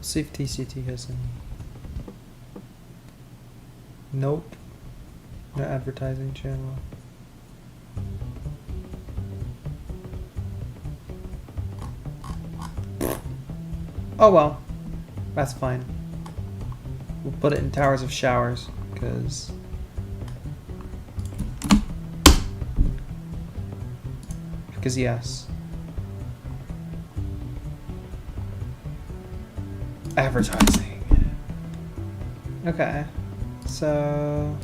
see if TCT has any. Nope. No advertising channel. Oh well. That's fine. We'll put it in Towers of Showers, because... Because yes. Advertising. Okay. So...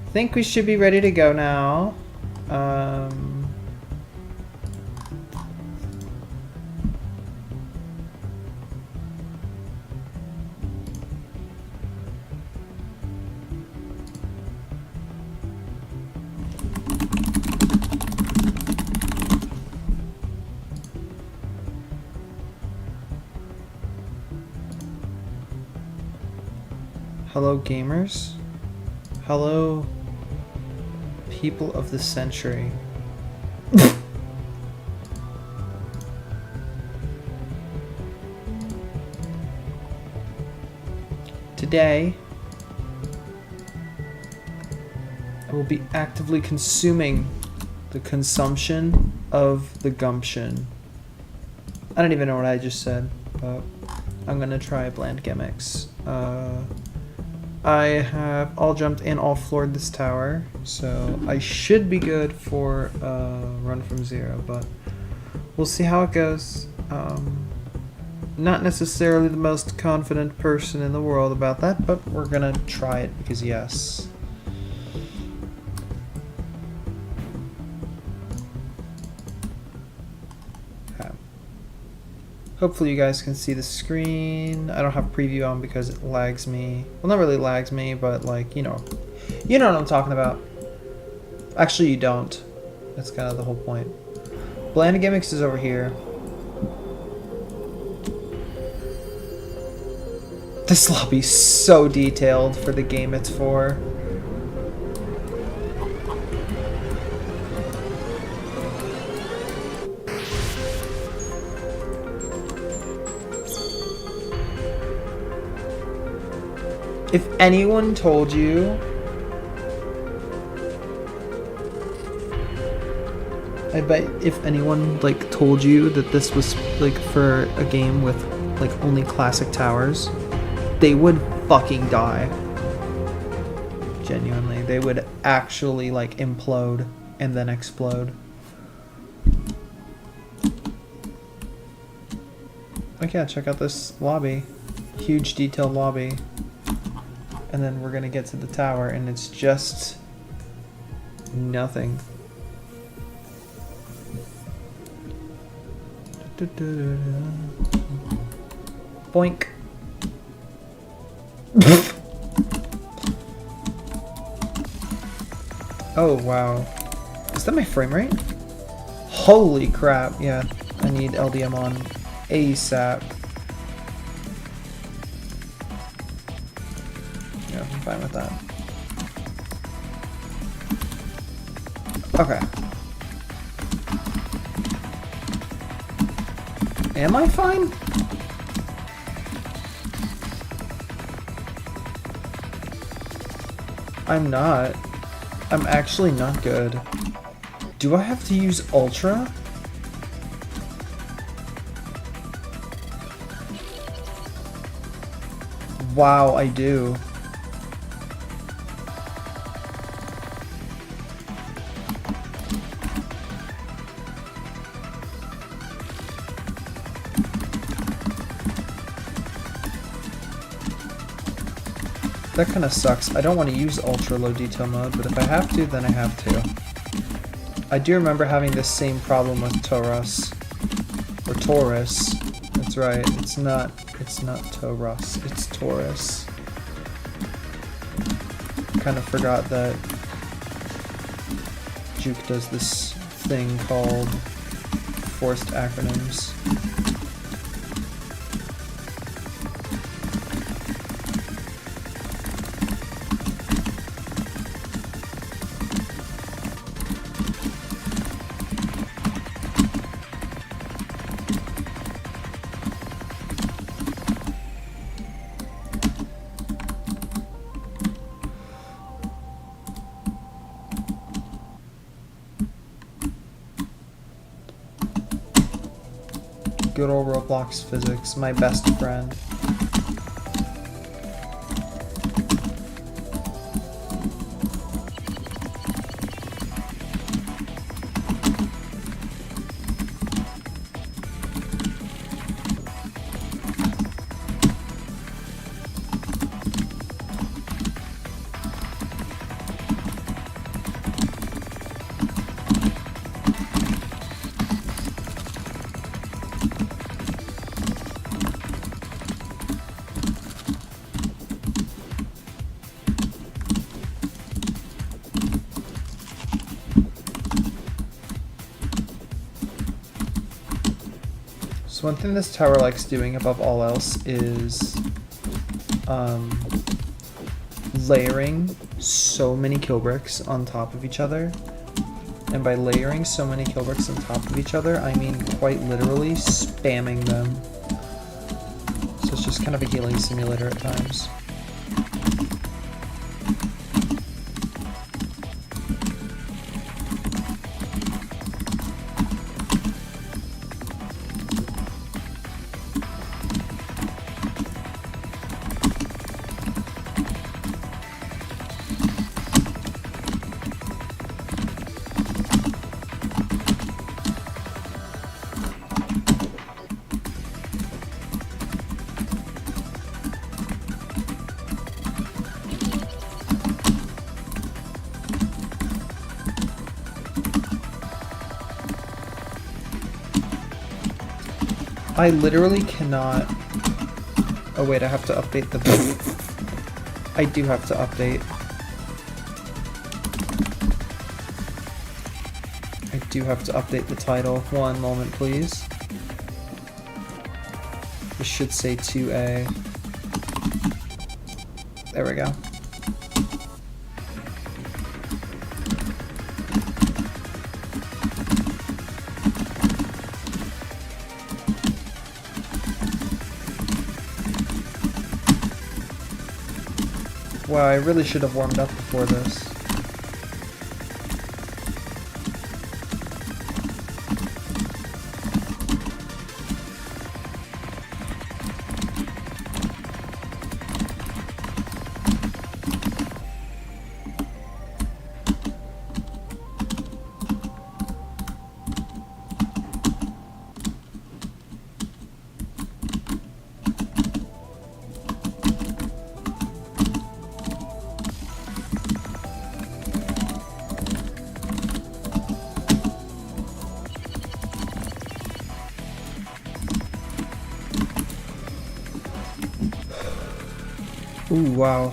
I think we should be ready to go now. Hello, gamers. Hello, people of the century. Today, I will be actively consuming the consumption of the gumption. I don't even know what I just said, but I'm gonna try bland gimmicks. I have all jumped and all floored this tower, so I should be good for run from zero, but we'll see how it goes. Not necessarily the most confident person in the world about that, but we're gonna try it because yes. Hopefully you guys can see the screen. I don't have preview on because it lags me. Well, not really lags me, but like, you know what I'm talking about. Actually, you don't. That's kind of the whole point. Bland Gimmicks is over here. This lobby's so detailed for the game it's for. If anyone told you I bet if anyone like told you that this was like for a game with like only classic towers, they would fucking die. Genuinely, they would actually like implode and then explode. Like, yeah, check out this lobby. Huge detailed lobby. And then we're gonna get to the tower and it's just nothing. Boink. Oh wow. Is that my frame rate? Holy crap, yeah. I need LDM on ASAP. Yeah, I'm fine with that. Okay. Am I fine? I'm not. I'm actually not good. Do I have to use Ultra? Wow, I do. That kind of sucks. I don't want to use ultra low detail mode, but if I have to, then I have to. I do remember having this same problem with Taurus. Or Taurus. That's right. It's not Taurus. It's Taurus. Kind of forgot that Juke does this thing called forced acronyms. Good old Roblox physics, my best friend. So one thing this tower likes doing above all else is layering so many kill bricks on top of each other. And by layering so many kill bricks on top of each other, I mean quite literally spamming them. So it's just kind of a healing simulator at times. I literally cannot... Oh wait, I have to update the... I do have to update. I do have to update the title. One moment, please. This should say 2A. There we go. Wow, I really should have warmed up before this. Ooh, wow.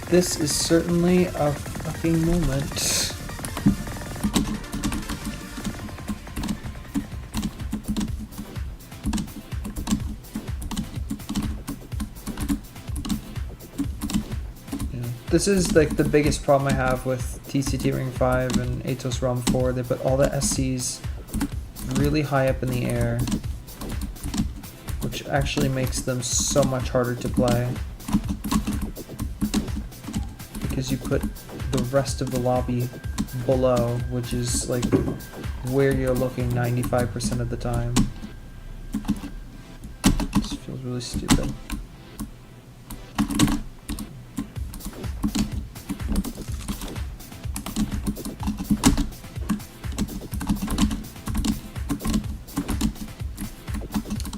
This is certainly a fucking moment. This is like the biggest problem I have with TCT Ring 5 and EToH ROM 4. They put all the SCs really high up in the air, which actually makes them so much harder to play. Because you put the rest of the lobby below, which is like where you're looking 95% of the time. This feels really stupid.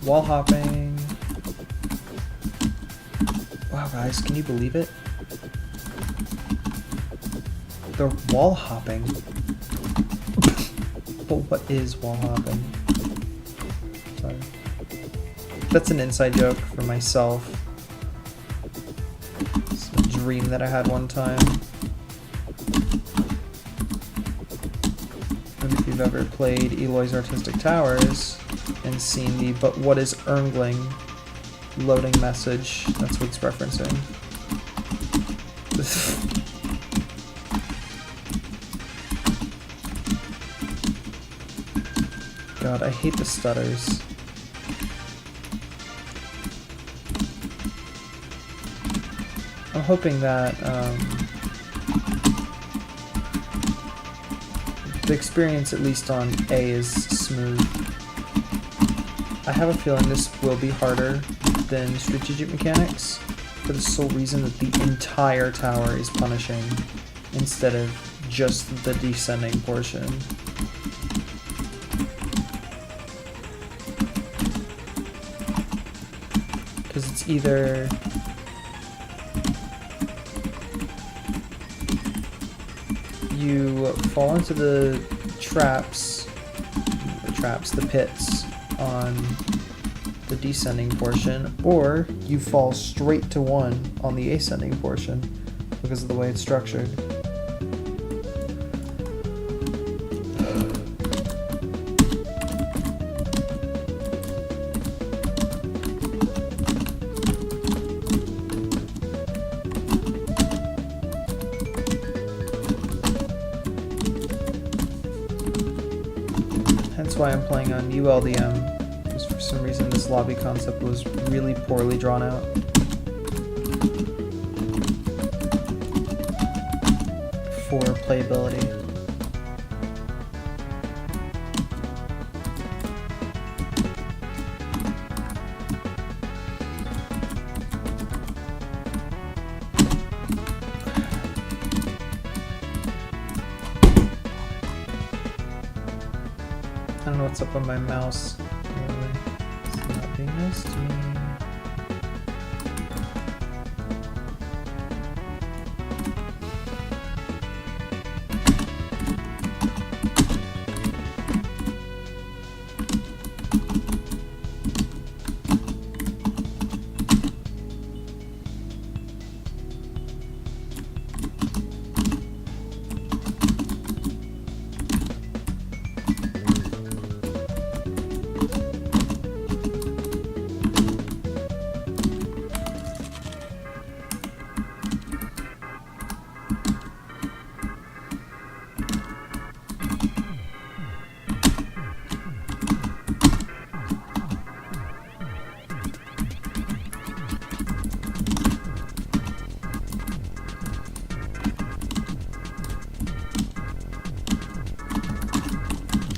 Wall hopping. Wow, guys, can you believe it? They're wall hopping. But what is wall hopping? Sorry. That's an inside joke for myself. It's a dream that I had one time. And if you've ever played EToH's Artistic Towers and seen the "but what is Erngling" loading message, that's what it's referencing. God, I hate the stutters. I'm hoping that the experience, at least on A, is smooth. I have a feeling this will be harder than strategic mechanics for the sole reason that the entire tower is punishing instead of just the descending portion. Because it's either you fall into the pits on the descending portion, or you fall straight to 1 on the ascending portion because of the way it's structured. That's why I'm playing on ULDM, because for some reason this lobby concept was really poorly drawn out. For playability. I don't know what's up on my mouse. It's not being nice to me.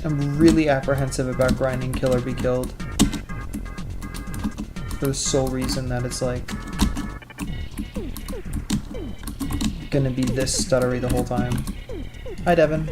I'm really apprehensive about grinding kill or be killed. For the sole reason that it's like gonna be this stuttery the whole time. Hi, Devin.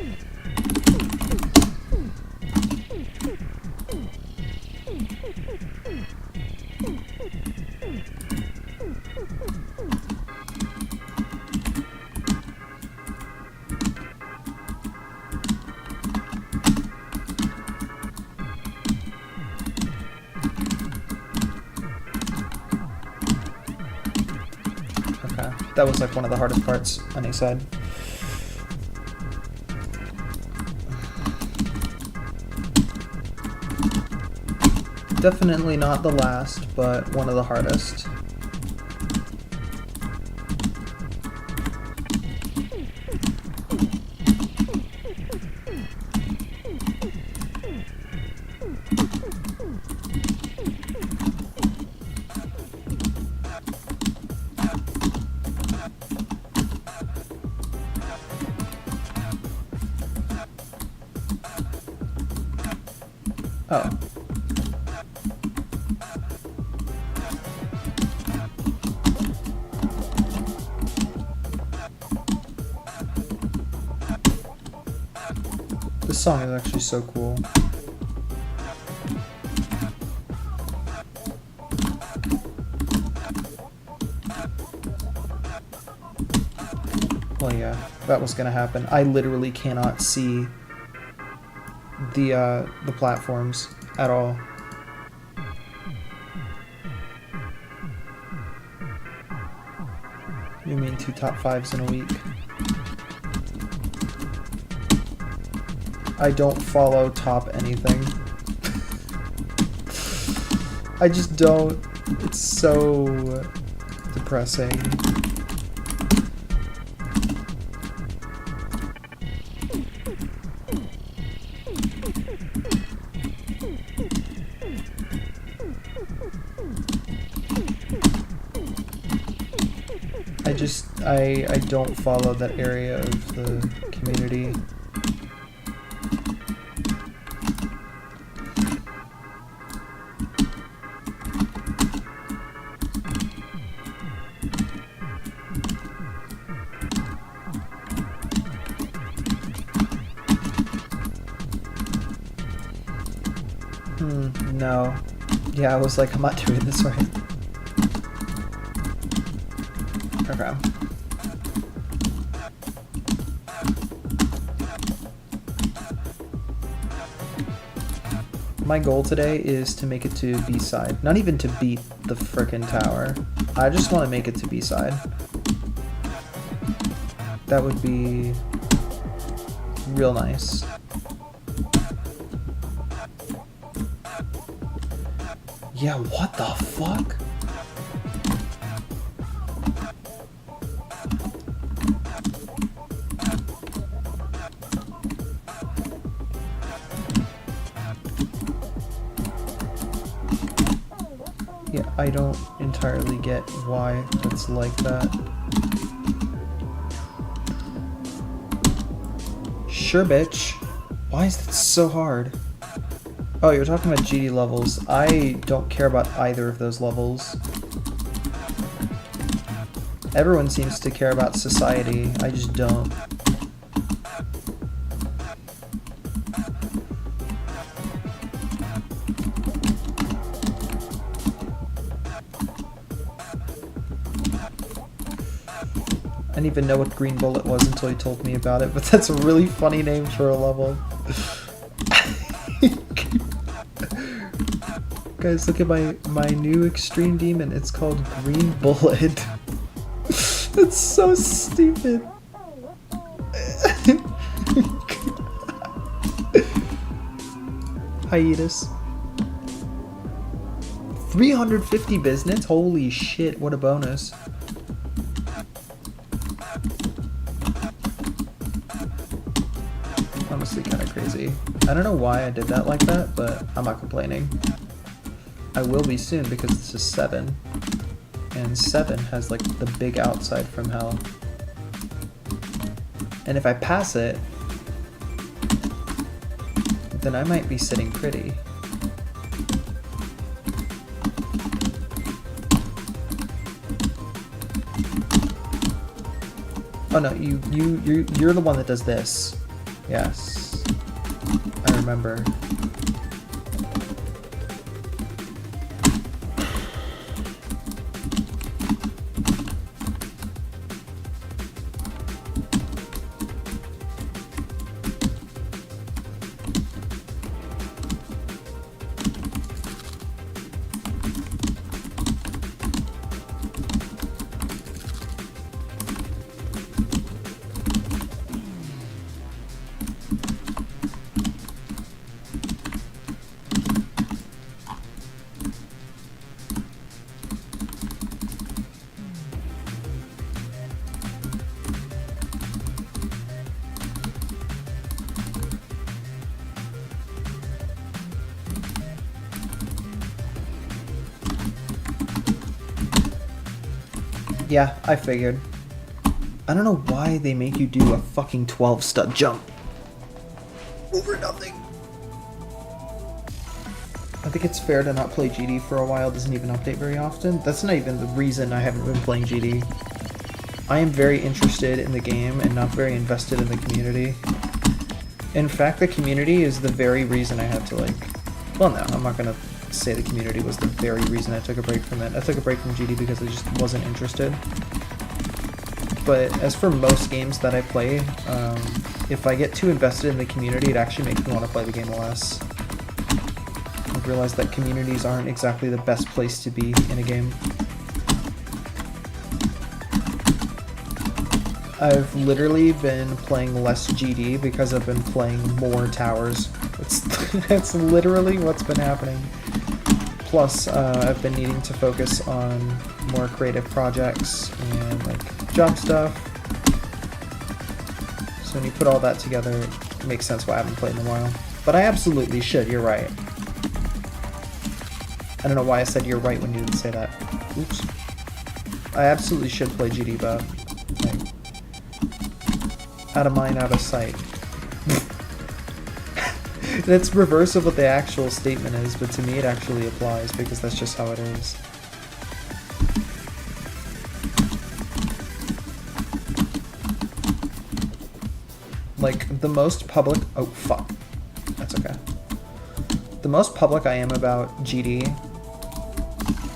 That was like one of the hardest parts on A side. Definitely not the last, but one of the hardest. Oh. This song is actually so cool. Well, yeah, that was gonna happen. I literally cannot see the platforms at all. You mean 2 top 5s in a week? I don't follow top anything. I just don't. It's so depressing. I don't follow that area of the community. No. Yeah, I was like, I'm not doing this right. Okay. My goal today is to make it to B-side. Not even to beat the frickin' tower. I just want to make it to B-side. That would be real nice. Yeah, what the fuck? Yeah, I don't entirely get why it's like that. Sure, bitch. Why is that so hard? Oh, you're talking about GD levels. I don't care about either of those levels. Everyone seems to care about society. I just don't. I didn't even know what Green Bullet was until he told me about it, but that's a really funny name for a level. Guys, look at my new extreme demon. It's called Green Bullet. That's so stupid. Hiatus. 350 business? Holy shit, what a bonus. Honestly, kind of crazy. I don't know why I did that like that, but I'm not complaining. I will be soon because this is 7. And 7 has like the big outside from hell. And if I pass it, then I might be sitting pretty. Oh no, you're the one that does this. Yes. I remember. Yeah, I figured. I don't know why they make you do a fucking 12 stud jump. Over nothing. I think it's fair to not play GD for a while. It doesn't even update very often. That's not even the reason I haven't been playing GD. I am very interested in the game and not very invested in the community. In fact, the community is the very reason I had to, like... Well, no, I'm not gonna say the community was the very reason I took a break from it. I took a break from GD because I just wasn't interested. But as for most games that I play, if I get too invested in the community, it actually makes me want to play the game less. I've realized that communities aren't exactly the best place to be in a game. I've literally been playing less GD because I've been playing more towers. That's literally what's been happening. Plus, I've been needing to focus on more creative projects and like job stuff. So when you put all that together, it makes sense why I haven't played in a while. But I absolutely should, you're right. I don't know why I said you're right when you didn't say that. Oops. I absolutely should play GD, but like, out of mind, out of sight. That's reverse of what the actual statement is, but to me it actually applies because that's just how it is. Like, the most public... Oh, fuck. That's okay. The most public I am about GD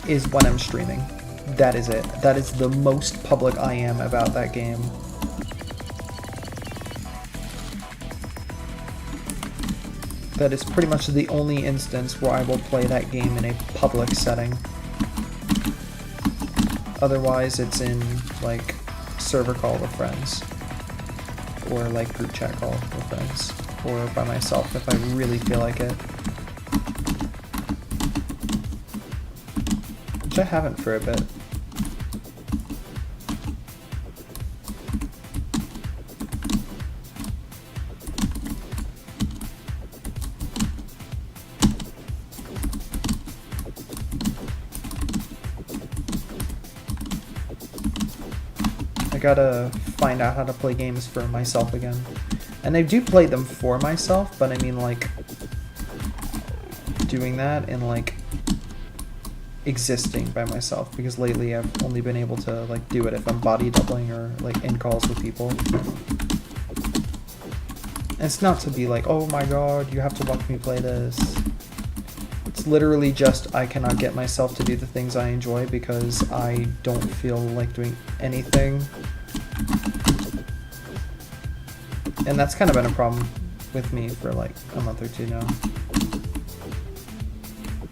is when I'm streaming. That is it. That is the most public I am about that game. That is pretty much the only instance where I will play that game in a public setting. Otherwise, it's in, like, server call with friends. Or, like, group chat call with friends. Or by myself if I really feel like it. Which I haven't for a bit. I gotta find out how to play games for myself again. And I do play them for myself, but I mean, like, doing that and, like, existing by myself, because lately I've only been able to, like, do it if I'm body doubling or, like, in calls with people. And it's not to be like, oh my god, you have to watch me play this. It's literally just I cannot get myself to do the things I enjoy because I don't feel like doing anything. And that's kind of been a problem with me for like a month or two now.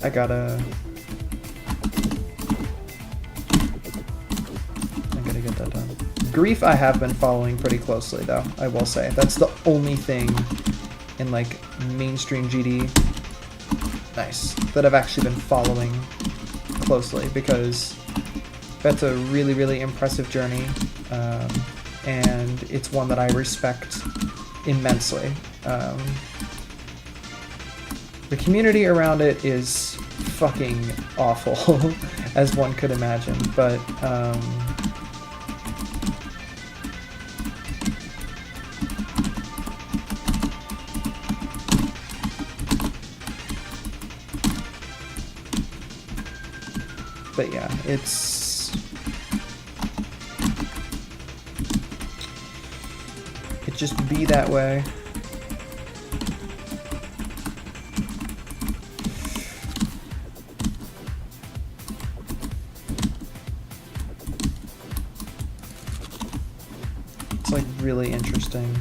I gotta get that done. Grief I have been following pretty closely though, I will say. That's the only thing in like mainstream GD, nice, that I've actually been following closely because that's a really, really impressive journey. And it's one that I respect immensely. The community around it is fucking awful, as one could imagine, but yeah, it just be that way. It's like really interesting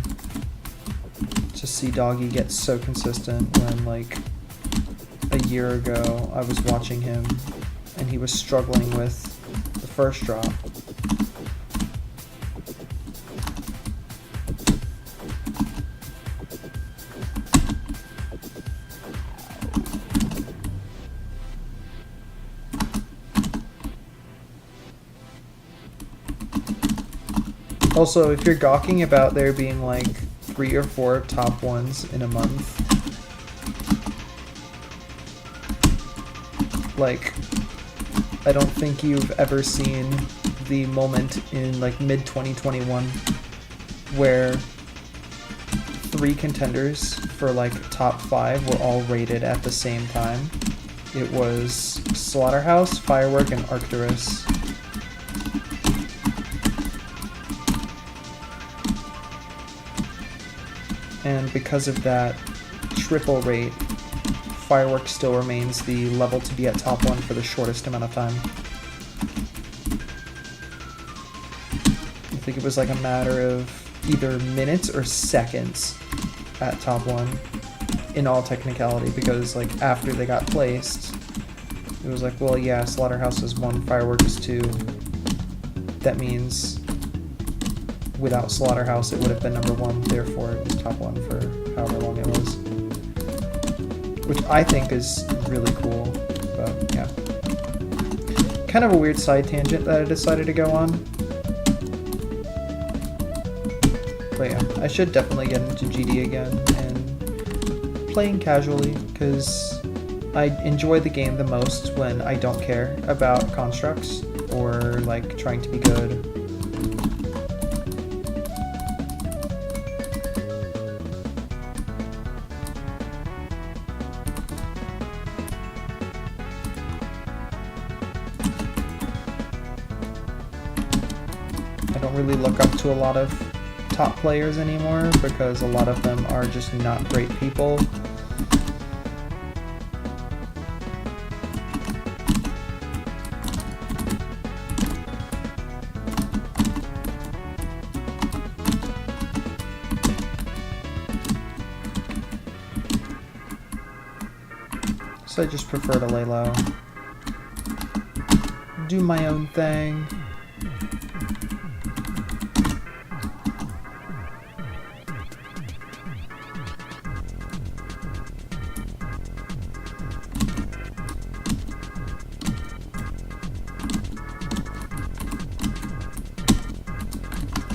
to see Doggy get so consistent when like a year ago I was watching him and he was struggling with the first drop. Also, if you're gawking about there being like 3 or 4 top ones in a month, like, I don't think you've ever seen the moment in like mid-2021 where 3 contenders for like top 5 were all rated at the same time. It was Slaughterhouse, Firework, and Arcturus. and because of that triple rate, Fireworks still remains the level to be at top 1 for the shortest amount of time. I think it was like a matter of either minutes or seconds at top 1 in all technicality, because like after they got placed, it was like, well, yeah, Slaughterhouse is 1, Fireworks is 2. That means without Slaughterhouse it would have been number 1, therefore it was top 1 for however long it was. Which I think is really cool, but yeah. Kind of a weird side tangent that I decided to go on. But yeah, I should definitely get into GD again and playing casually, because I enjoy the game the most when I don't care about constructs or like trying to be good. I don't really look up to a lot of top players anymore because a lot of them are just not great people. So I just prefer to lay low. Do my own thing.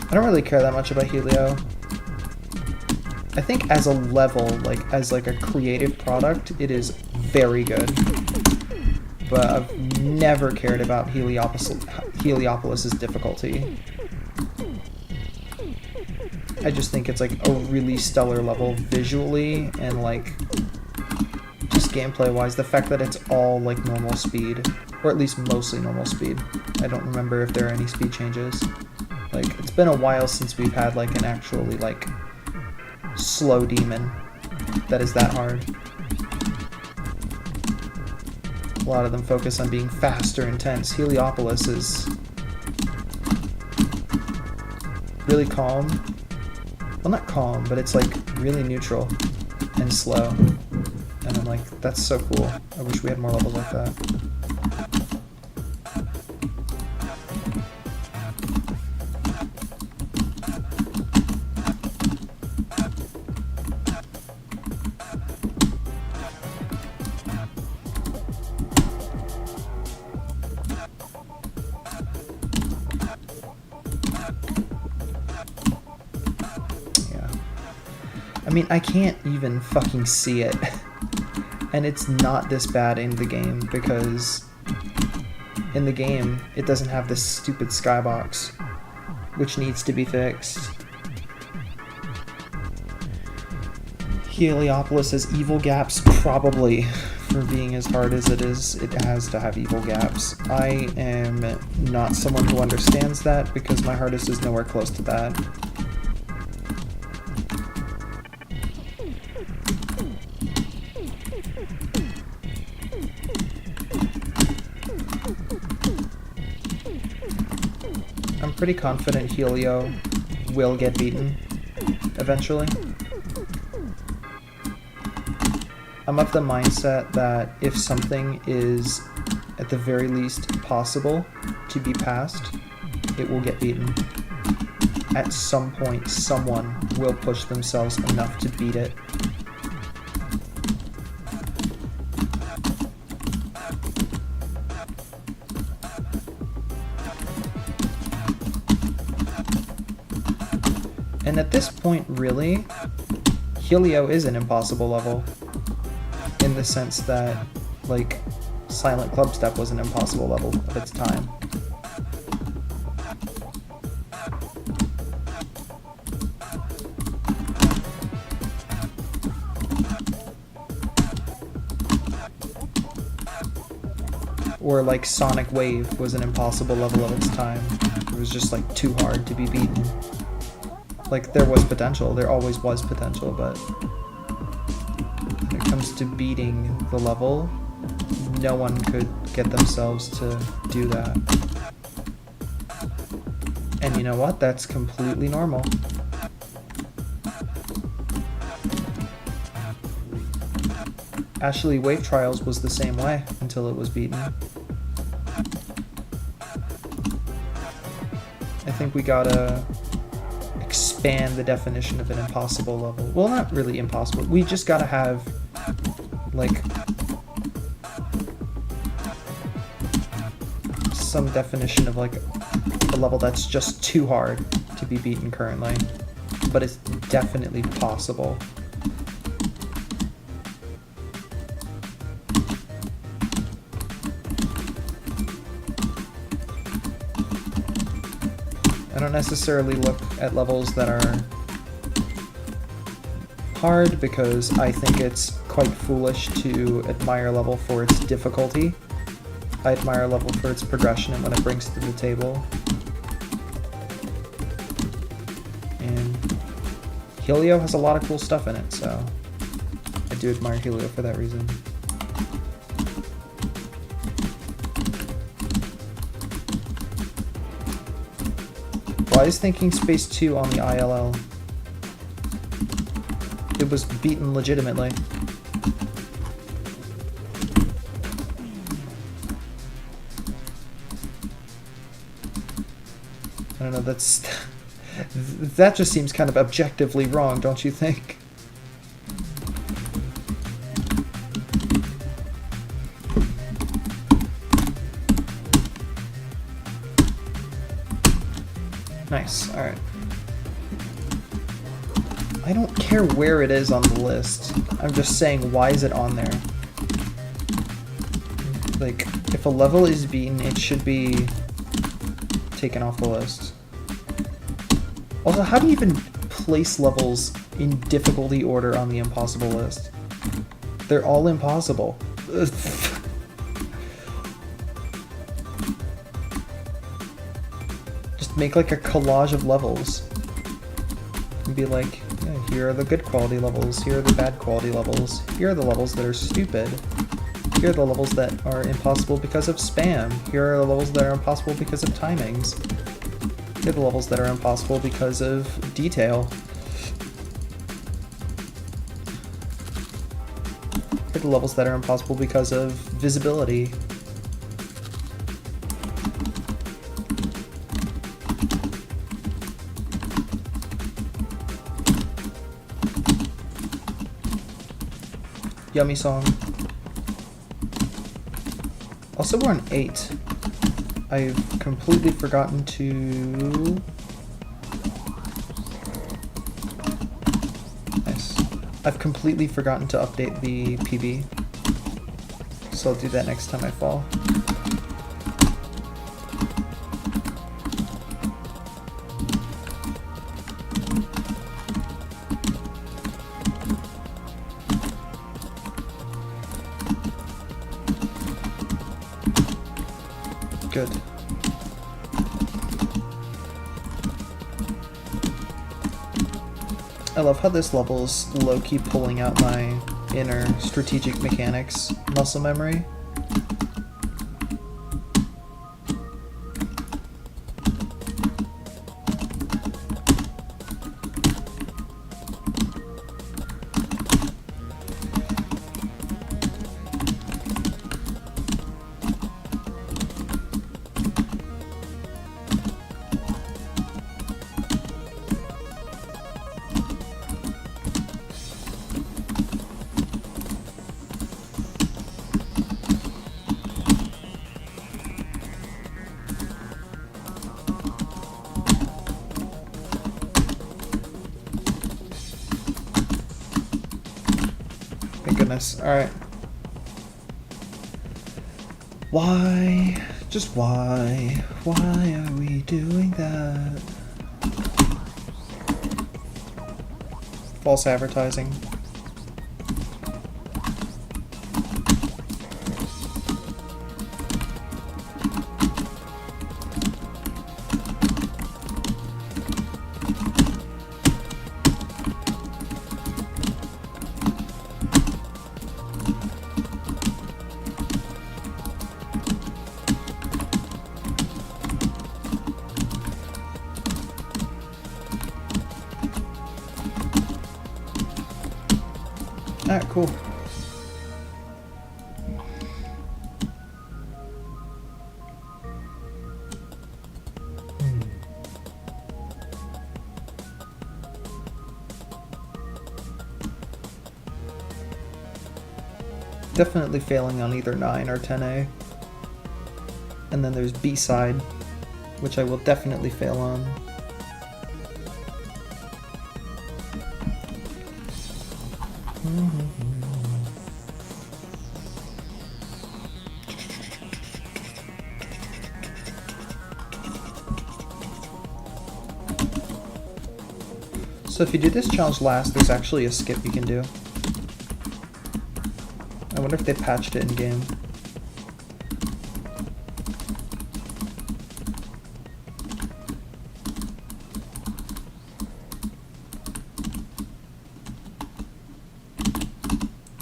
I don't really care that much about Helio. I think as a level, like as like a creative product, it is very good. But I've never cared about Heliopolis's difficulty. I just think it's like a really stellar level visually and like just gameplay wise. The fact that it's all like normal speed, or at least mostly normal speed. I don't remember if there are any speed changes. Like, it's been a while since we've had like an actually like slow demon that is that hard. A lot of them focus on being fast or intense. Heliopolis is really calm. Well, not calm, but it's like really neutral and slow. And I'm like, that's so cool. I wish we had more levels like that. I mean, I can't even fucking see it. And it's not this bad in the game, because in the game, it doesn't have this stupid skybox, which needs to be fixed. Heliopolis has evil gaps, probably, for being as hard as it is. It has to have evil gaps. I am not someone who understands that, because my hardest is nowhere close to that. I'm pretty confident Helio will get beaten eventually. I'm of the mindset that if something is at the very least possible to be passed, it will get beaten. At some point, someone will push themselves enough to beat it. And at this point, really, Helio is an impossible level. In the sense that, like, Silent Clubstep was an impossible level of its time. Or, like, Sonic Wave was an impossible level of its time. It was just, like, too hard to be beaten. Like, there was potential. There always was potential, but when it comes to beating the level, no one could get themselves to do that. And you know what? That's completely normal. Actually, Wave Trials was the same way until it was beaten. I think we gotta expand the definition of an impossible level. Well, not really impossible. We just gotta have, like, some definition of, like, a level that's just too hard to be beaten currently, but it's definitely possible. I don't necessarily look at levels that are hard because I think it's quite foolish to admire a level for its difficulty. I admire a level for its progression and what it brings to the table. And Helio has a lot of cool stuff in it, so I do admire Helio for that reason. Why is Thinking Space 2 on the ILL? It was beaten legitimately. I don't know, that's... that just seems kind of objectively wrong, don't you think? Nice, alright. I don't care where it is on the list. I'm just saying, why is it on there? Like, if a level is beaten, it should be taken off the list. Also, how do you even place levels in difficulty order on the impossible list? They're all impossible. Just make like a collage of levels. And be like, yeah, here are the good quality levels, here are the bad quality levels, here are the levels that are stupid, here are the levels that are impossible because of spam, here are the levels that are impossible because of timings, here are the levels that are impossible because of detail, here are the levels that are impossible because of visibility. Yummy song. Also, we're on 8. I've completely forgotten to... Nice. I've completely forgotten to update the PB. So I'll do that next time I fall. Good. I love how this level's low-key pulling out my inner strategic mechanics muscle memory. Goodness. Alright. Why? Just why? Why are we doing that? False advertising. Alright, cool. Definitely failing on either 9 or 10A. And then there's B-side, which I will definitely fail on. So if you do this challenge last, there's actually a skip you can do. I wonder if they patched it in game.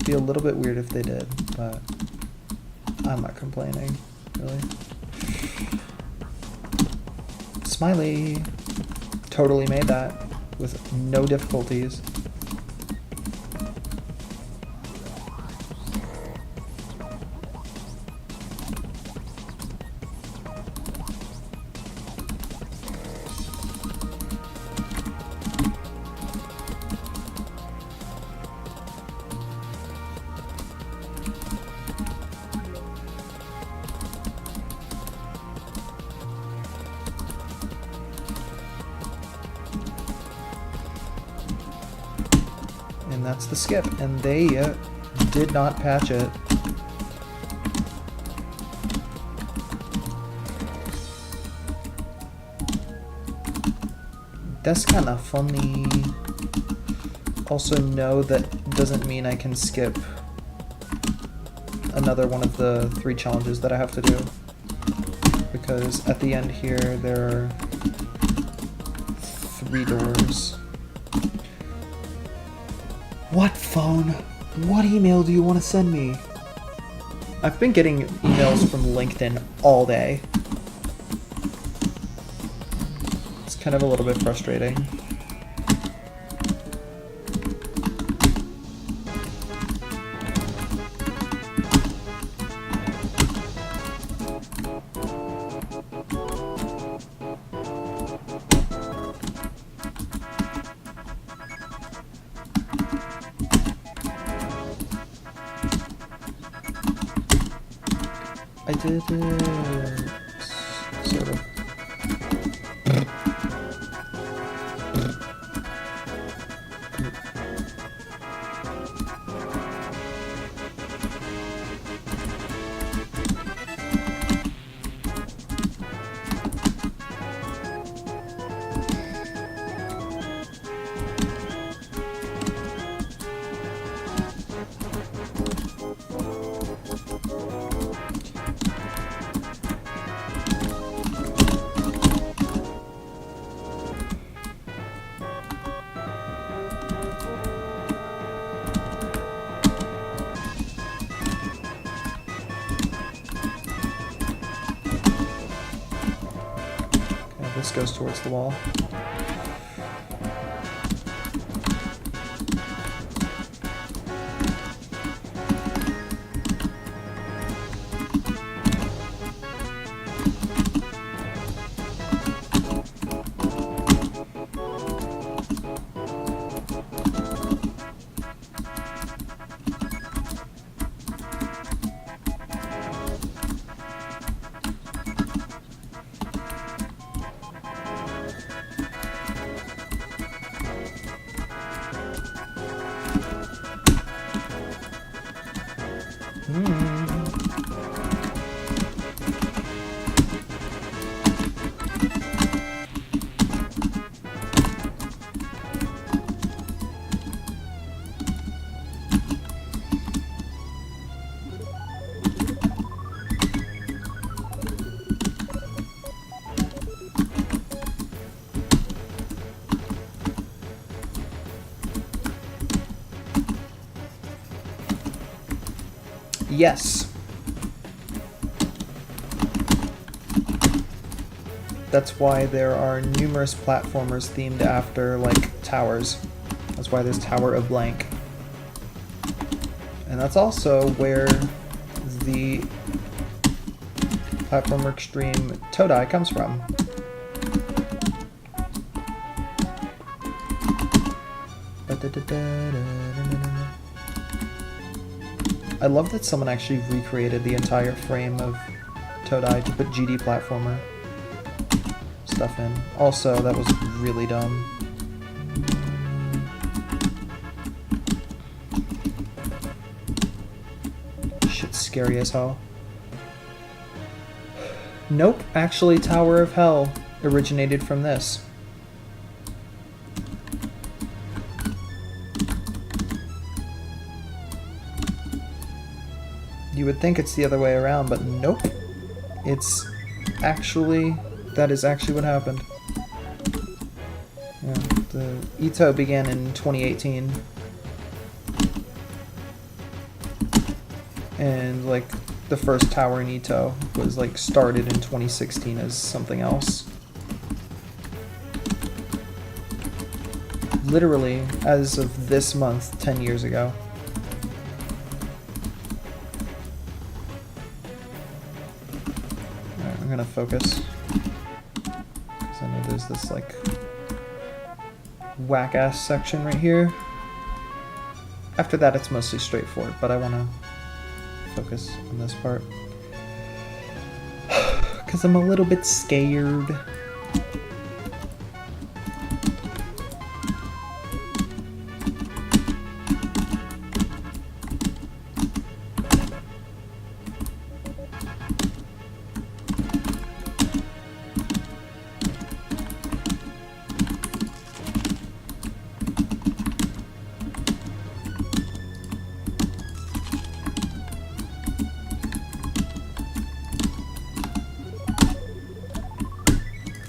Be a little bit weird if they did, but I'm not complaining, really. Smiley! Totally made that with no difficulties. And that's the skip, and they did not patch it. That's kind of funny. Also, no, that doesn't mean I can skip another one of the 3 challenges that I have to do. Because at the end here, there are 3 doors. What phone? What email do you want to send me? I've been getting emails from LinkedIn all day. It's kind of a little bit frustrating. I did it, sort of. This goes towards the wall. Yes. That's why there are numerous platformers themed after, like, towers. That's why there's Tower of Blank. And that's also where the platformer extreme EToH comes from. I love that someone actually recreated the entire frame of EToH to put GD platformer stuff in. Also, that was really dumb. Shit's scary as hell. Nope, actually Tower of Hell originated from this. You would think it's the other way around, but nope. It's actually, that is actually what happened. Yeah, the EToH began in 2018. And like the first tower in EToH was like started in 2016 as something else. Literally, as of this month, 10 years ago. Alright, I'm gonna focus. Because I know there's this like whack-ass section right here. After that it's mostly straightforward, but I wanna focus on this part. Because I'm a little bit scared.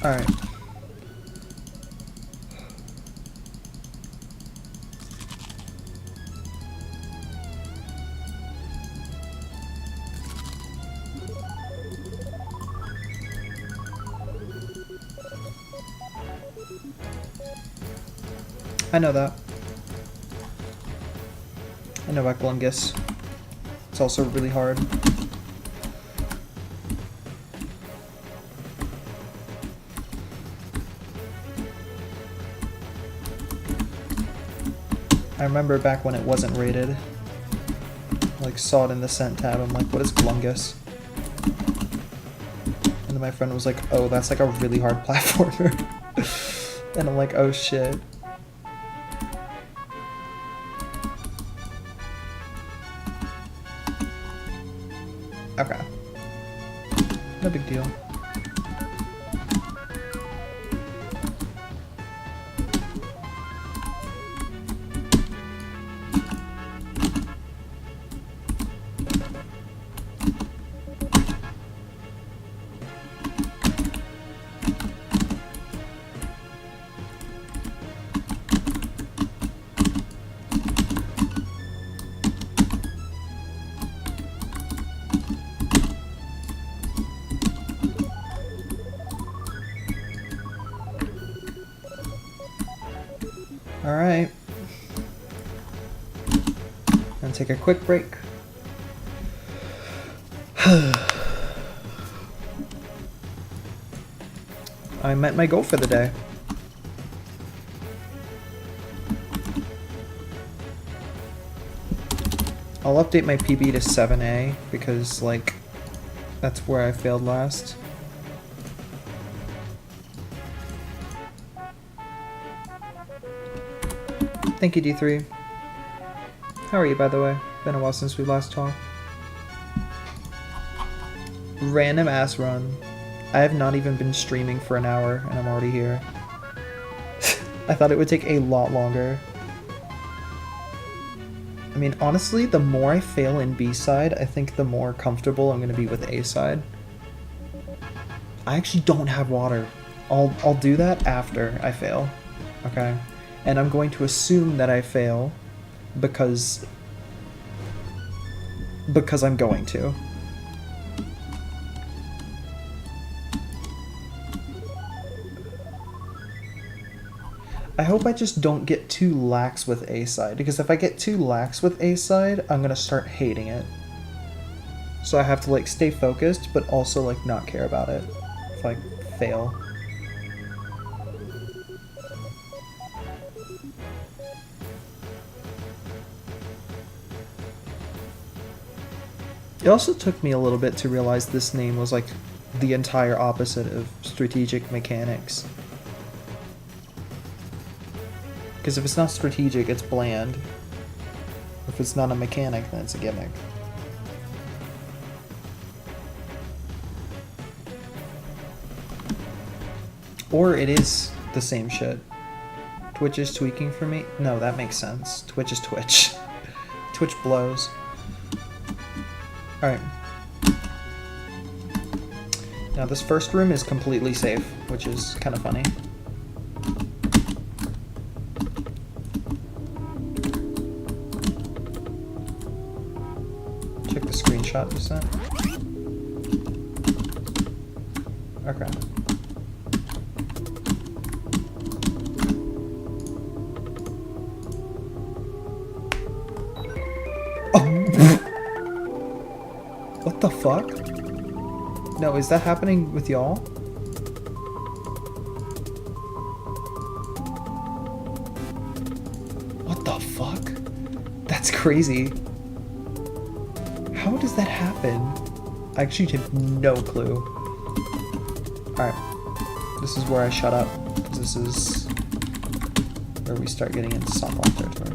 Alright. I know that. I know about Glungus. It's also really hard. I remember back when it wasn't rated. Like, saw it in the sent tab. I'm like, what is Glungus? And then my friend was like, oh, that's like a really hard platformer. And I'm like, oh shit. Okay. No big deal. Alright. Gonna take a quick break. I met my goal for the day. I'll update my PB to 7A because, like, that's where I failed last. Thank you, D3. How are you, by the way? Been a while since we last talked. Random ass run. I have not even been streaming for an hour, and I'm already here. I thought it would take a lot longer. I mean, honestly, the more I fail in B-side, I think the more comfortable I'm going to be with A-side. I actually don't have water. I'll do that after I fail. Okay? And I'm going to assume that I fail because I'm going to. I hope I just don't get too lax with A side, because if I get too lax with A side, I'm gonna start hating it. So I have to like stay focused, but also like not care about it if I fail. It also took me a little bit to realize this name was like the entire opposite of strategic mechanics. Because if it's not strategic, it's bland. If it's not a mechanic, then it's a gimmick. Or it is the same shit. Twitch is tweaking for me? No, that makes sense. Twitch is Twitch. Twitch blows. Alright. Now this first room is completely safe, which is kind of funny. Check the screenshot you sent. Okay. What the fuck? No, is that happening with y'all? What the fuck? That's crazy. How does that happen? I actually have no clue. Alright. This is where I shut up. This is where we start getting into softball territory.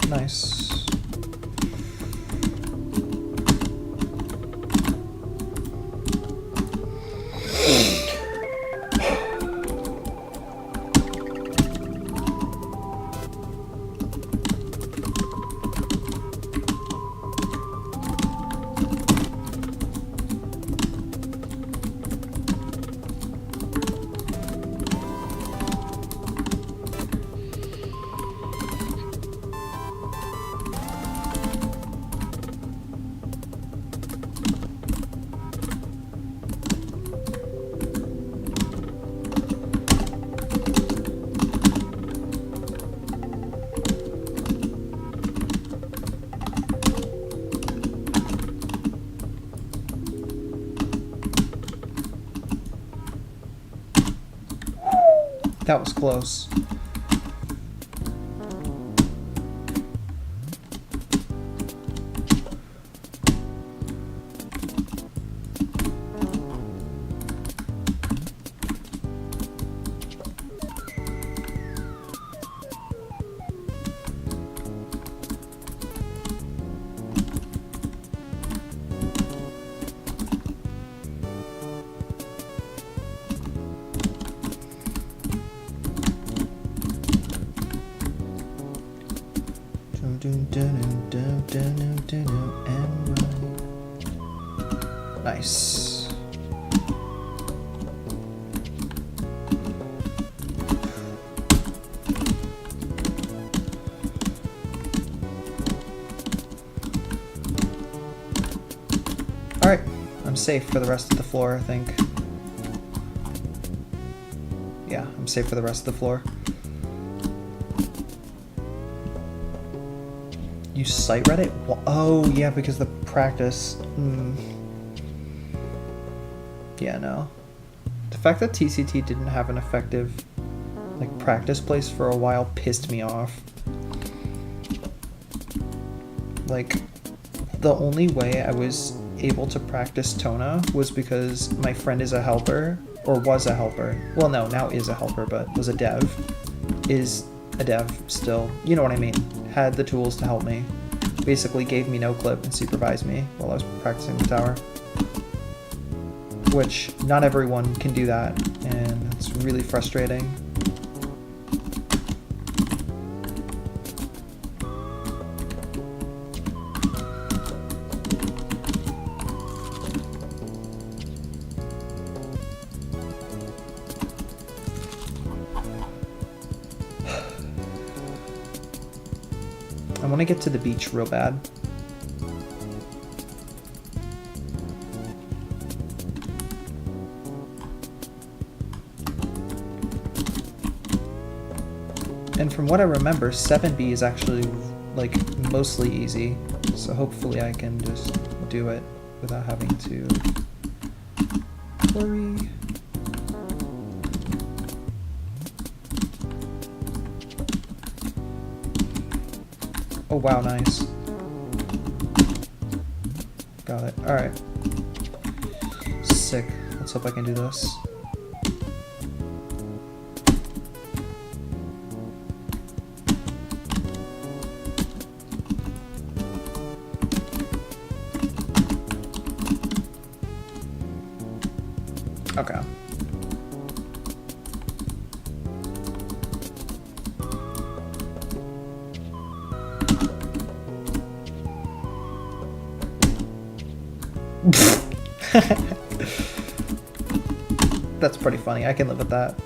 Nice. That was close. Nice. Alright, I'm safe for the rest of the floor, I think. Yeah, I'm safe for the rest of the floor. You site read it? Oh, yeah, because the practice. Yeah, no. The fact that TCT didn't have an effective, like, practice place for a while pissed me off. Like, the only way I was able to practice Tona was because my friend is a helper, or was a helper. Well, no, now is a helper, but was a dev. Is a dev still. You know what I mean. Had the tools to help me. Basically gave me no clip and supervised me while I was practicing the tower. Which, not everyone can do that, and it's really frustrating. want to get to the beach real bad. And from what I remember, 7B is actually, like, mostly easy. So hopefully I can just do it without having to worry. Oh wow, nice. Got it. Alright. Sick. Let's hope I can do this. Okay. That's pretty funny. I can live with that.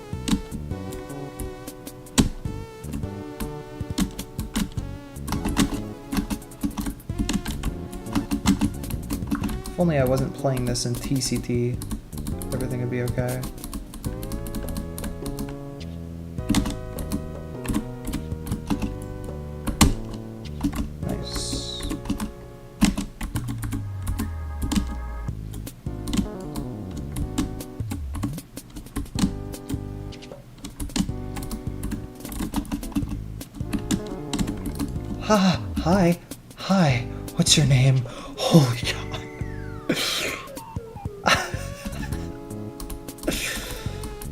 If only I wasn't playing this in TCT, everything would be okay. Nice. Hi, what's your name? Holy God.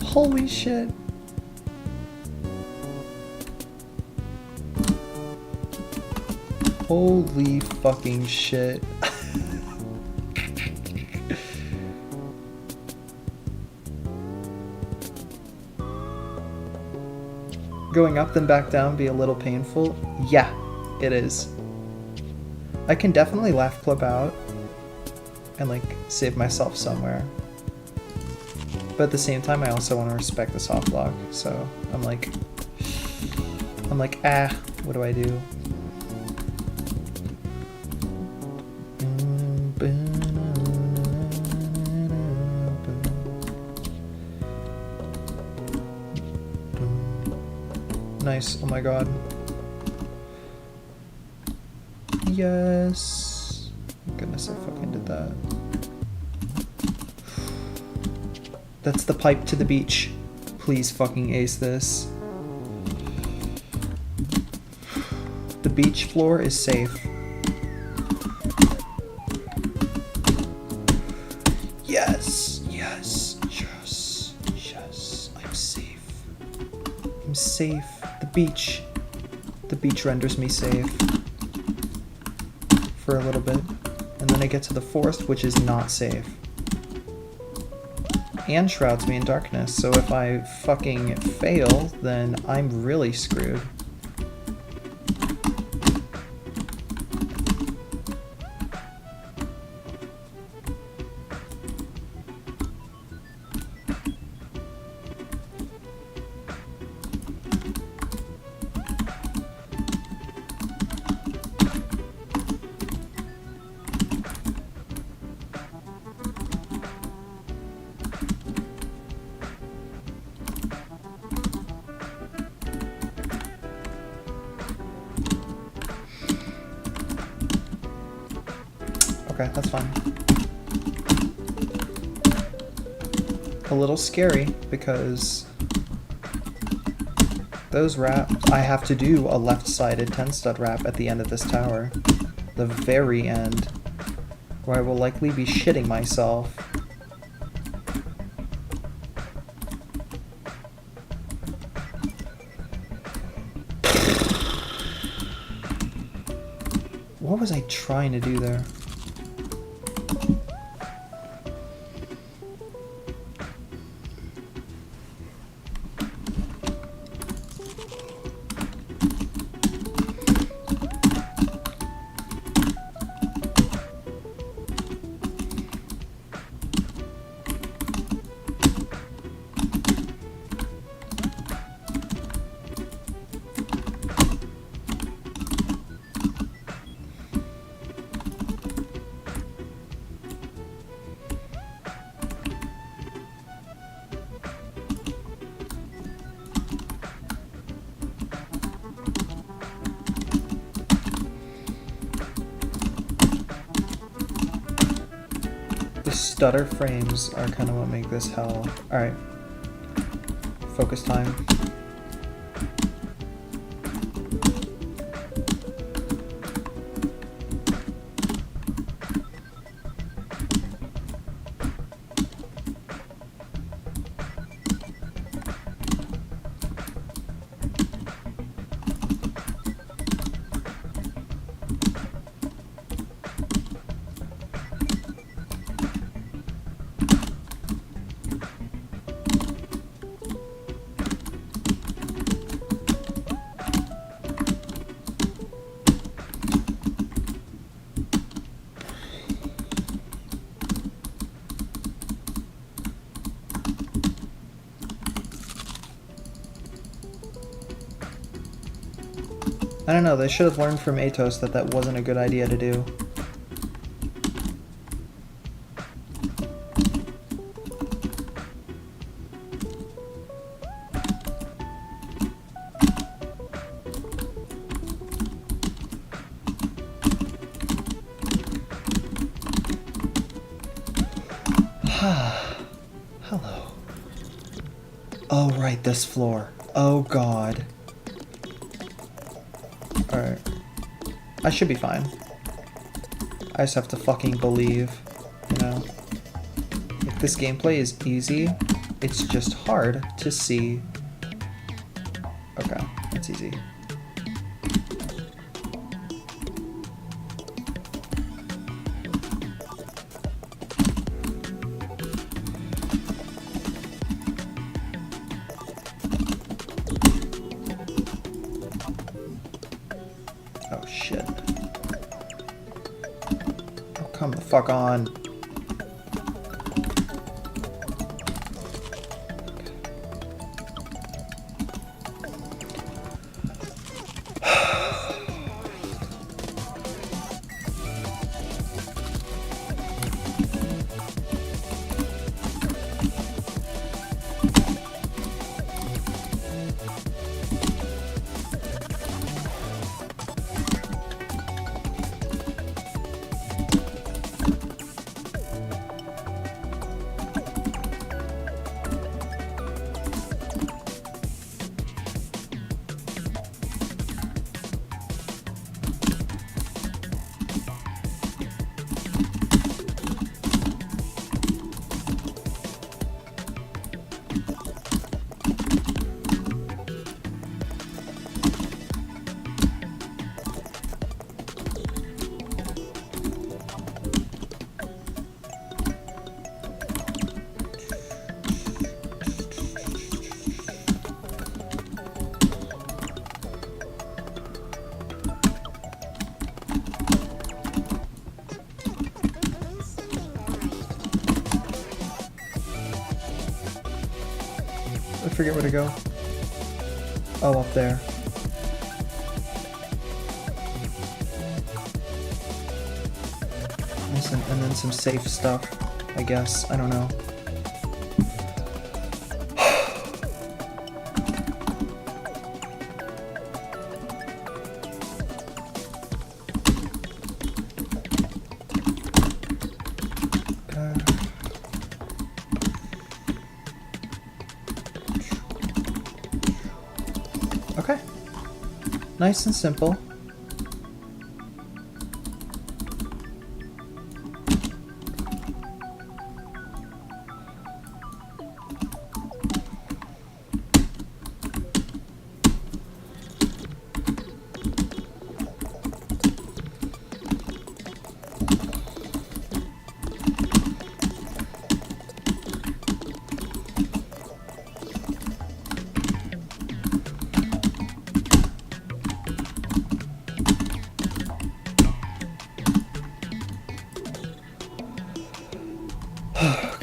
Holy shit. Holy fucking shit. Going up then back down be a little painful? Yeah, it is. I can definitely laugh clip out and like save myself somewhere. But at the same time, I also want to respect the soft lock, so I'm like, what do I do? Nice, oh my god. Yes. Goodness, I fucking did that. That's the pipe to the beach. Please fucking ace this. The beach floor is safe. Yes, yes, yes, yes. I'm safe. I'm safe. The beach. The beach renders me safe. For a little bit. And then I get to the forest, which is not safe. And shrouds me in darkness, so if I fucking fail, then I'm really screwed. Okay, that's fine. A little scary because those wraps, I have to do a left-sided 10-stud wrap at the end of this tower. The very end, where I will likely be shitting myself. What was I trying to do there? The stutter frames are kind of what make this hell. Alright. Focus time. I don't know, they should have learned from EToH that that wasn't a good idea to do. Hello. Oh, right, this floor. Oh, God. Alright. I should be fine. I just have to fucking believe, you know? Like, this gameplay is easy. It's just hard to see. Okay, it's easy. Oh shit. Oh, come the fuck on. I forget where to go. Oh, up there. And then some safe stuff, I guess. I don't know. Okay. Nice and simple.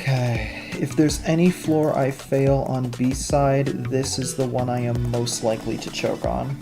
Okay, if there's any floor I fail on B side, this is the one I am most likely to choke on.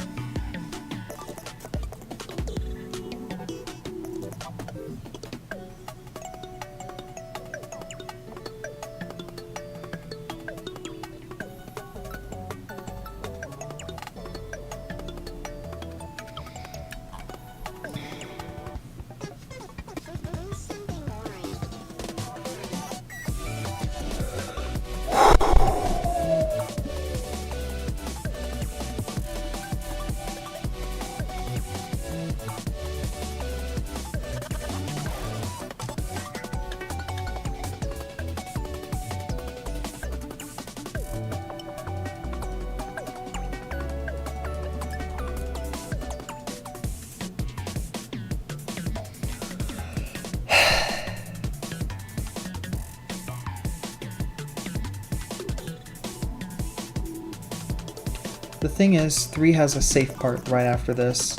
The thing is, 3 has a safe part right after this.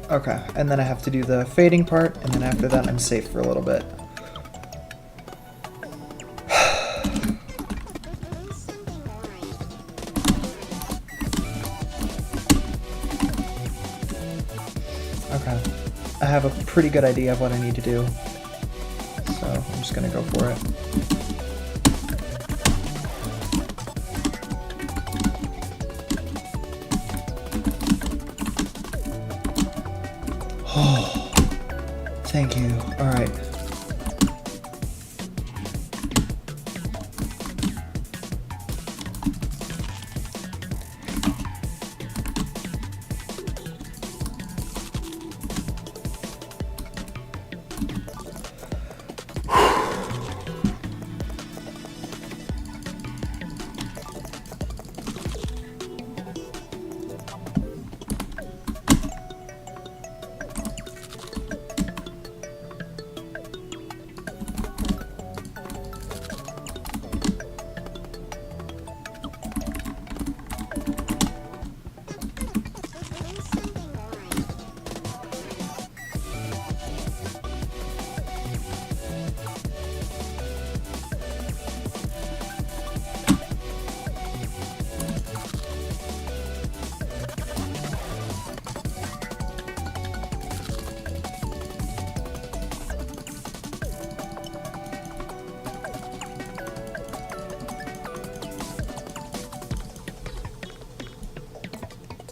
Okay, and then I have to do the fading part, and then after that I'm safe for a little bit. Okay, I have a pretty good idea of what I need to do, so I'm just gonna go for it. Oh, thank you. All right.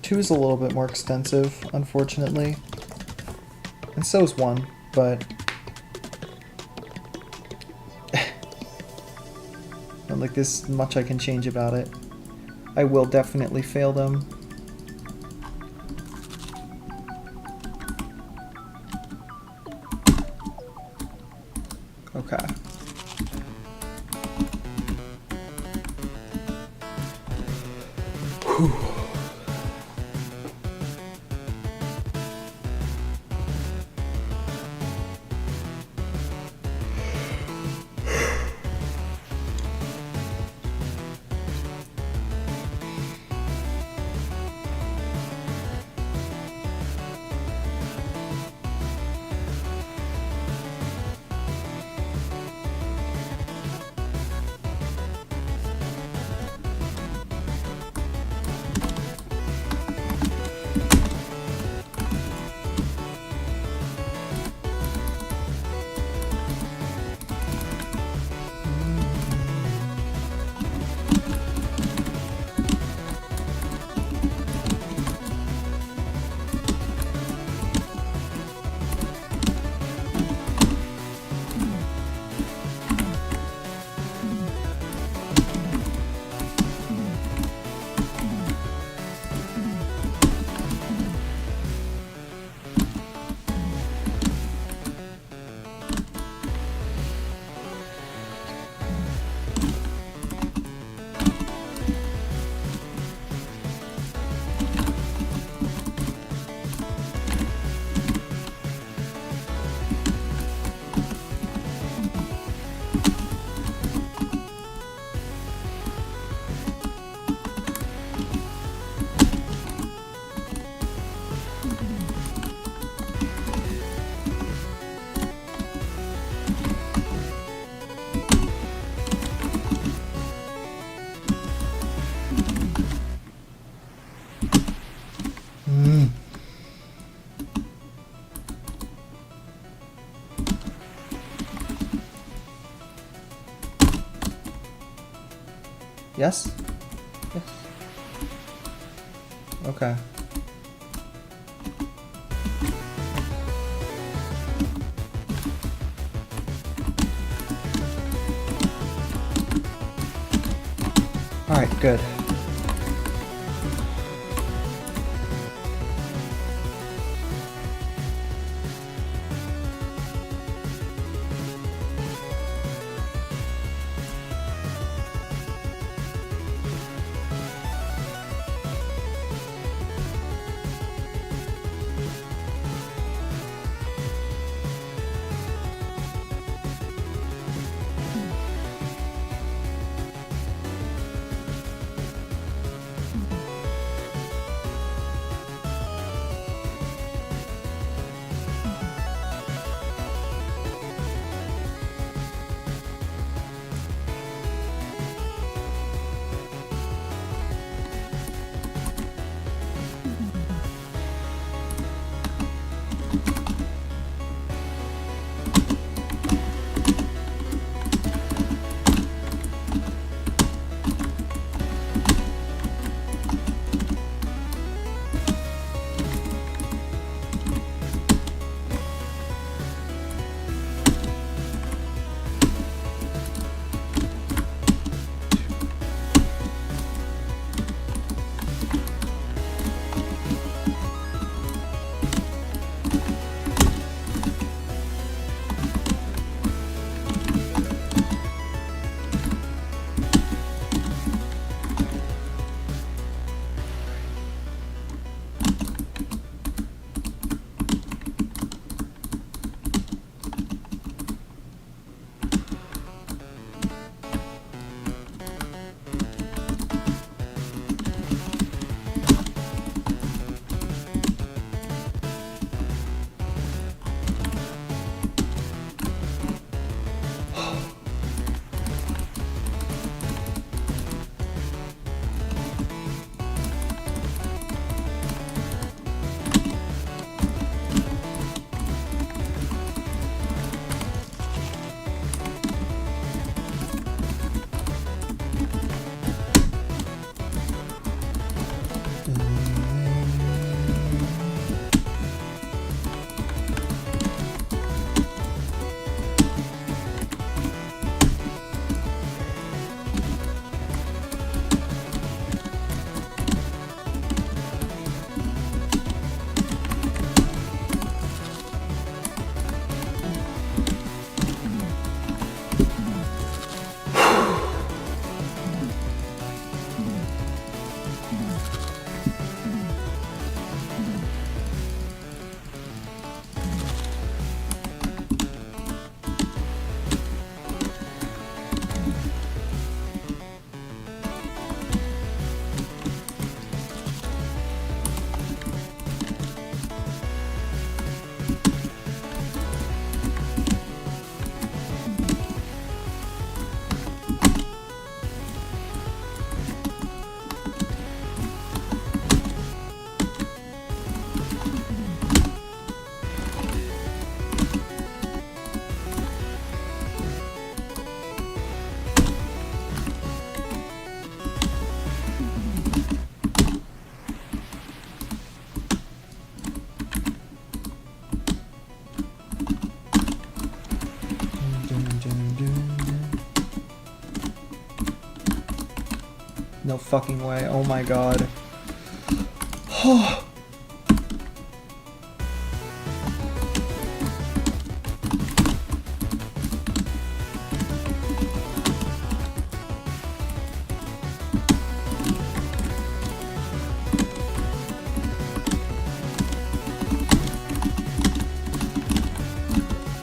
Two is a little bit more extensive, unfortunately. And so is 1, but not like there's much I can change about it. I will definitely fail them. Okay. Whew. Yes? Yes. Okay. Alright, good. No fucking way. Oh my god.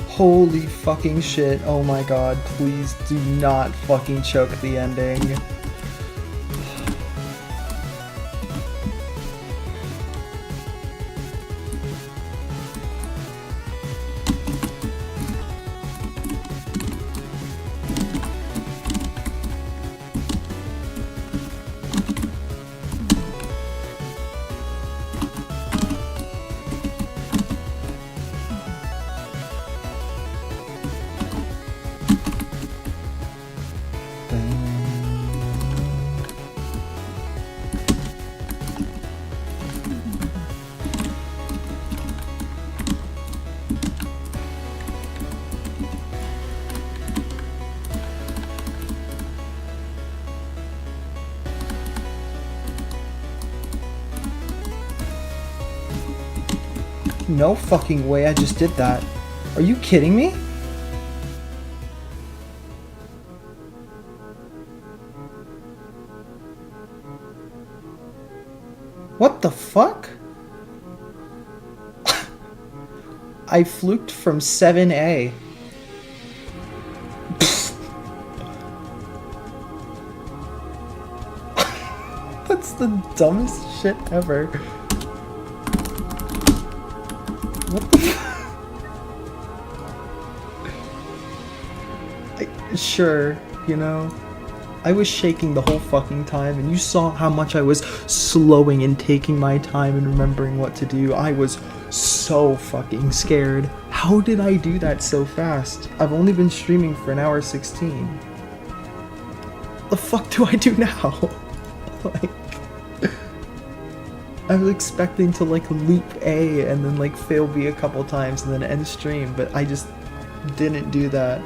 Holy fucking shit. Oh my god. Please do not fucking choke the ending. No fucking way I just did that. Are you kidding me? What the fuck? I fluked from 7A. That's the dumbest shit ever. What the Sure, you know, I was shaking the whole fucking time, and you saw how much I was slowing and taking my time and remembering what to do. I was so fucking scared. How did I do that so fast? I've only been streaming for an hour 16. The fuck do I do now? Like, I was expecting to like loop A and then like fail B a couple times and then end stream, but I just didn't do that.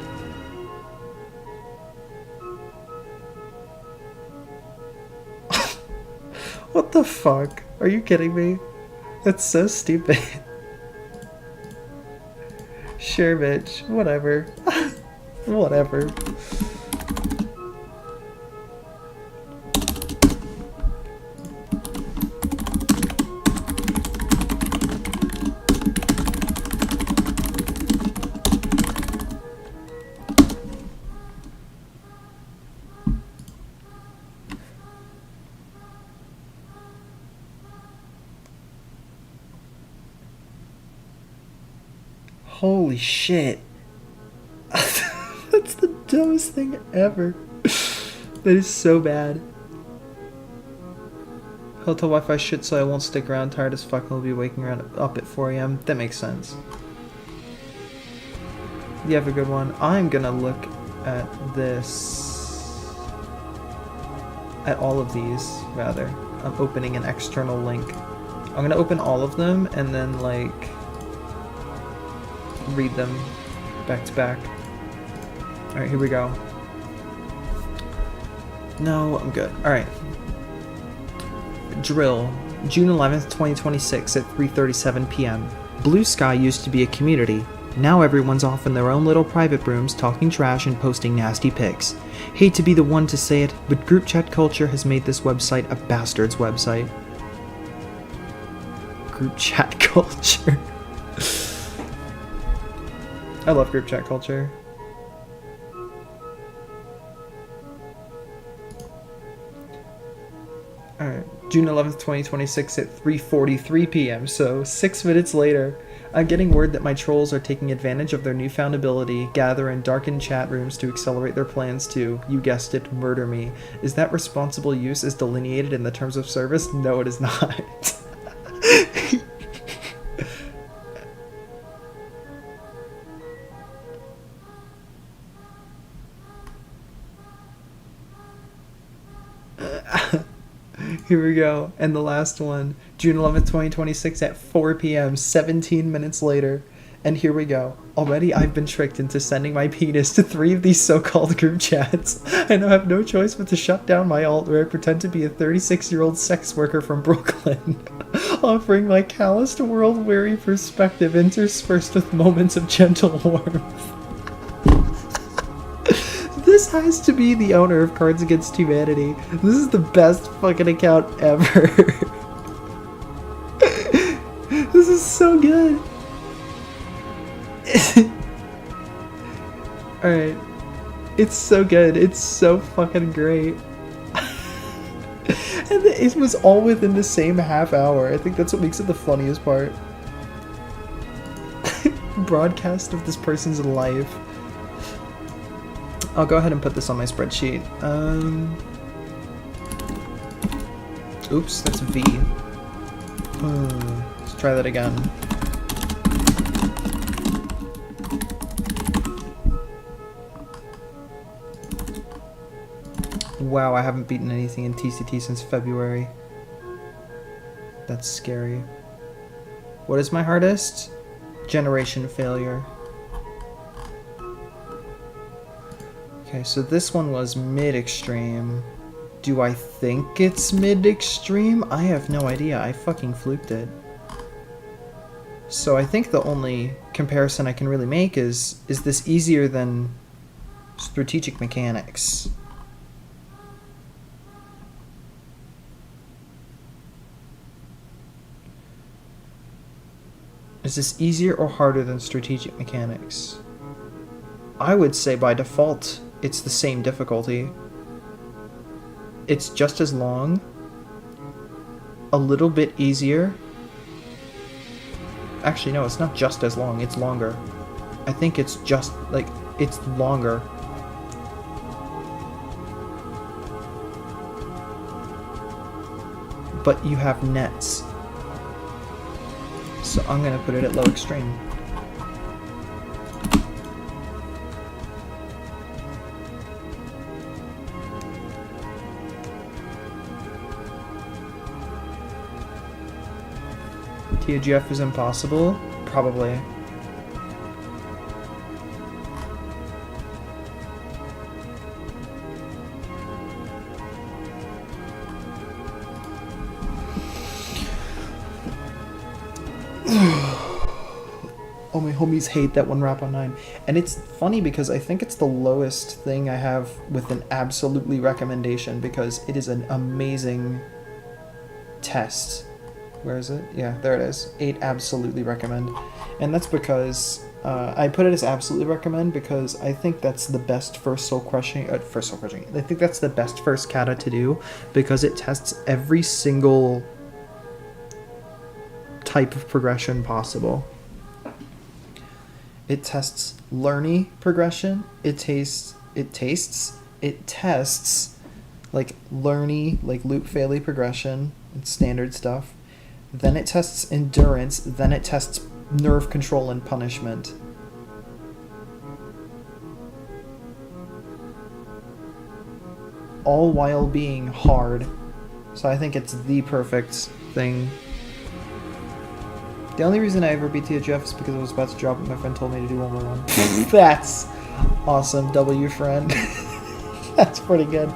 What the fuck? Are you kidding me? That's so stupid. Sure, bitch. Whatever. Whatever. Holy shit. That's the dumbest thing ever. That is so bad. Hotel Wi-Fi shit, so I won't stick around. Tired as fuck, I'll be waking up at 4 AM. That makes sense. You have a good one. I'm gonna look at this. At all of these, rather. I'm opening an external link. I'm gonna open all of them and then, like, read them back to back. Alright, here we go. No, I'm good. Alright. Drill. June 11th, 2026 at 3:37 p.m. Blue Sky used to be a community. Now everyone's off in their own little private rooms talking trash and posting nasty pics. Hate to be the one to say it, but group chat culture has made this website a bastard's website. Group chat culture. I love group chat culture. Alright, June 11th, 2026 at 3:43 p.m., so 6 minutes later. I'm getting word that my trolls are taking advantage of their newfound ability, gather in darkened chat rooms to accelerate their plans to, you guessed it, murder me. Is that responsible use as delineated in the terms of service? No, it is not. Here we go. And the last one, June 11th, 2026 at 4 p.m., 17 minutes later. And here we go. Already I've been tricked into sending my penis to 3 of these so-called group chats. I now have no choice but to shut down my alt where I pretend to be a 36-year-old sex worker from Brooklyn, offering my calloused, world-weary perspective interspersed with moments of gentle warmth. This has to be the owner of Cards Against Humanity. This is the best fucking account ever. This is so good. Alright. It's so good. It's so fucking great. And it was all within the same half hour. I think that's what makes it the funniest part. Broadcast of this person's life. I'll go ahead and put this on my spreadsheet. Oops, that's V. Let's try that again. Wow, I haven't beaten anything in TCT since February. That's scary. What is my hardest? Generation failure. Okay, so this one was mid-extreme. Do I think it's mid-extreme? I have no idea. I fucking fluked it. So I think the only comparison I can really make is this easier than strategic mechanics? Is this easier or harder than strategic mechanics? I would say by default it's the same difficulty. It's just as long, a little bit easier. Actually, no, it's not just as long, it's longer. I think it's just, like, it's longer. But you have nets. So I'm gonna put it at low extreme. TOGF is impossible? Probably. Oh, my homies hate that one rap on 9. And it's funny because I think it's the lowest thing I have with an absolutely recommendation because it is an amazing test. Where is it? Yeah, there it is. 8 absolutely recommend. And that's because I put it as absolutely recommend because I think that's the best first soul crushing. I think that's the best first kata to do because it tests every single type of progression possible. It tests learny progression. It tests like learny, like loop faily progression and standard stuff. Then it tests endurance, then it tests nerve control and punishment. All while being hard. So I think it's the perfect thing. The only reason I ever beat TOGF is because I was about to drop it. My friend told me to do one more one. That's awesome, W friend. That's pretty good.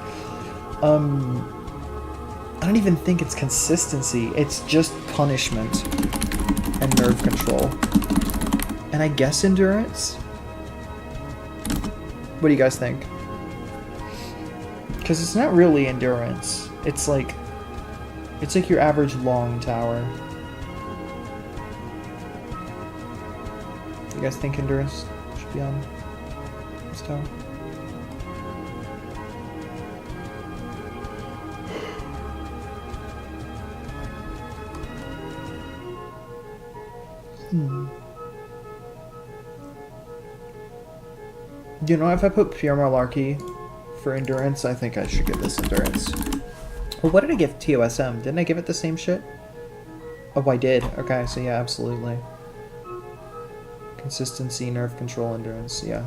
I don't even think it's consistency. It's just punishment and nerve control. And I guess endurance? What do you guys think? Because it's not really endurance. It's like your average long tower. You guys think endurance should be on this tower? You know, if I put pure malarkey for endurance, I think I should give this endurance. Well, what did I give TOSM? Didn't I give it the same shit? Oh, I did. Okay, so yeah, absolutely. Consistency, nerve control, endurance, yeah.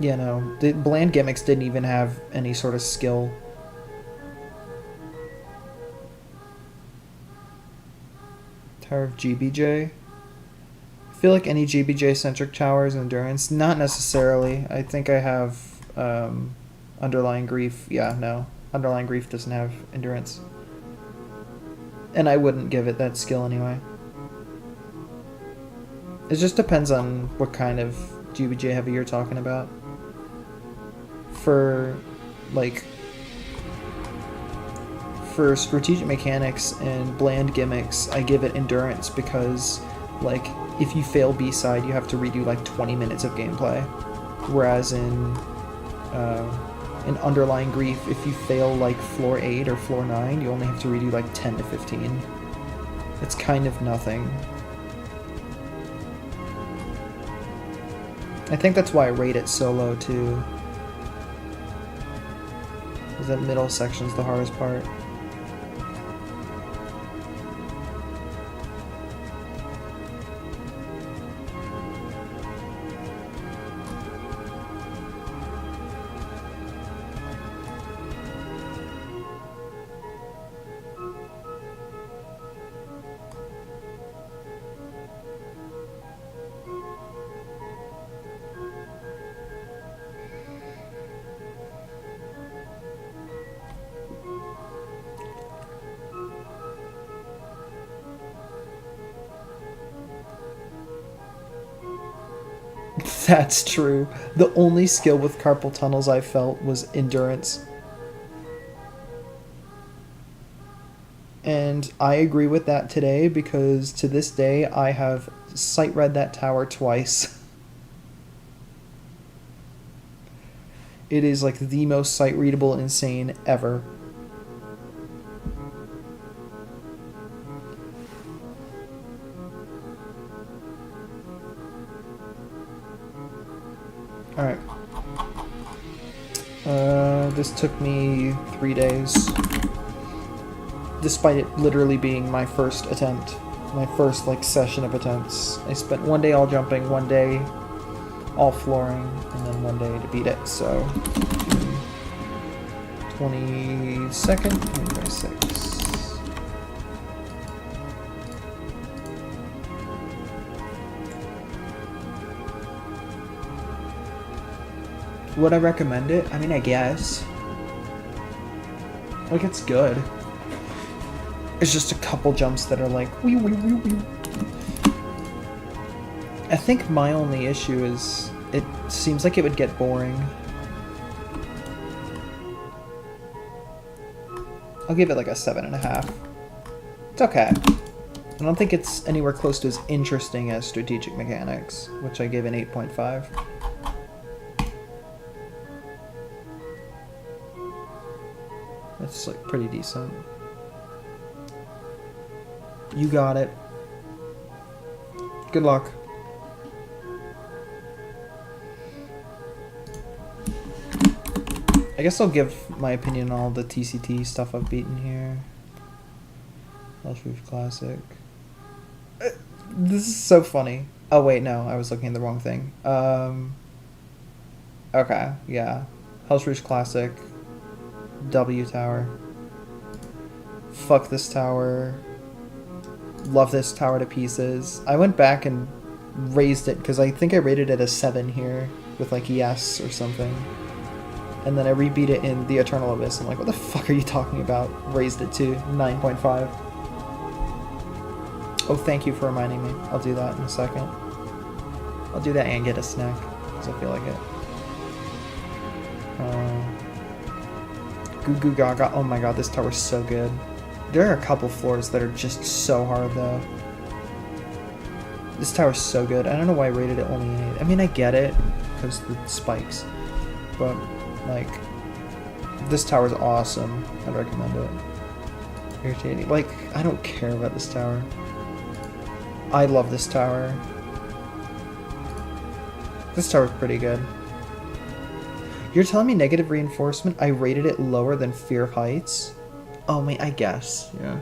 Yeah, no. The bland gimmicks didn't even have any sort of skill. Tower of GBJ? I feel like any GBJ-centric tower is endurance. Not necessarily. I think I have underlying grief. Yeah, no. Underlying grief doesn't have endurance. And I wouldn't give it that skill anyway. It just depends on what kind of GBJ heavy you're talking about. For, like... For strategic mechanics and bland gimmicks, I give it endurance because, like, if you fail B-side, you have to redo, like, 20 minutes of gameplay. Whereas in underlying grief, if you fail, like, floor 8 or floor 9, you only have to redo, like, 10 to 15. It's kind of nothing. I think that's why I rate it so low, too. Because that middle section's the hardest part. That's true. The only skill with carpal tunnels I felt was endurance. And I agree with that today because to this day I have sight read that tower twice. It is like the most sight readable insane ever. Alright. This took me 3 days. Despite it literally being my first attempt. My first, like, session of attempts. I spent 1 day all jumping, 1 day all flooring, and then 1 day to beat it, so... 22nd, 26th. Would I recommend it? I mean, I guess. Like, it's good. It's just a couple jumps that are like, wee wee wee wee. I think my only issue is it seems like it would get boring. I'll give it like a 7.5. It's okay. I don't think it's anywhere close to as interesting as Strategic Mechanics, which I gave an 8.5. That's like pretty decent. You got it. Good luck. I guess I'll give my opinion on all the TCT stuff I've beaten here. Roof Classic. This is so funny. Oh wait, no, I was looking at the wrong thing. Okay, yeah. Hell's Reach Classic. W Tower. Fuck this tower. Love this tower to pieces. I went back and raised it because I think I rated it a 7 here with like yes or something. And then I rebeat it in the Eternal Abyss. I'm like, what the fuck are you talking about? Raised it to 9.5. Oh, thank you for reminding me. I'll do that in a second. I'll do that and get a snack because I feel like it. Goo Goo Gaga. Oh my god, this tower's so good. There are a couple floors that are just so hard though. This tower's so good. I don't know why I rated it only an 8. I mean, I get it because the spikes, but like, this tower's awesome. I'd recommend it. Irritating. Like, I don't care about this tower. I love this tower. This tower's pretty good. You're telling me negative reinforcement? I rated it lower than Fear of Heights? Oh, mate, I guess. Yeah.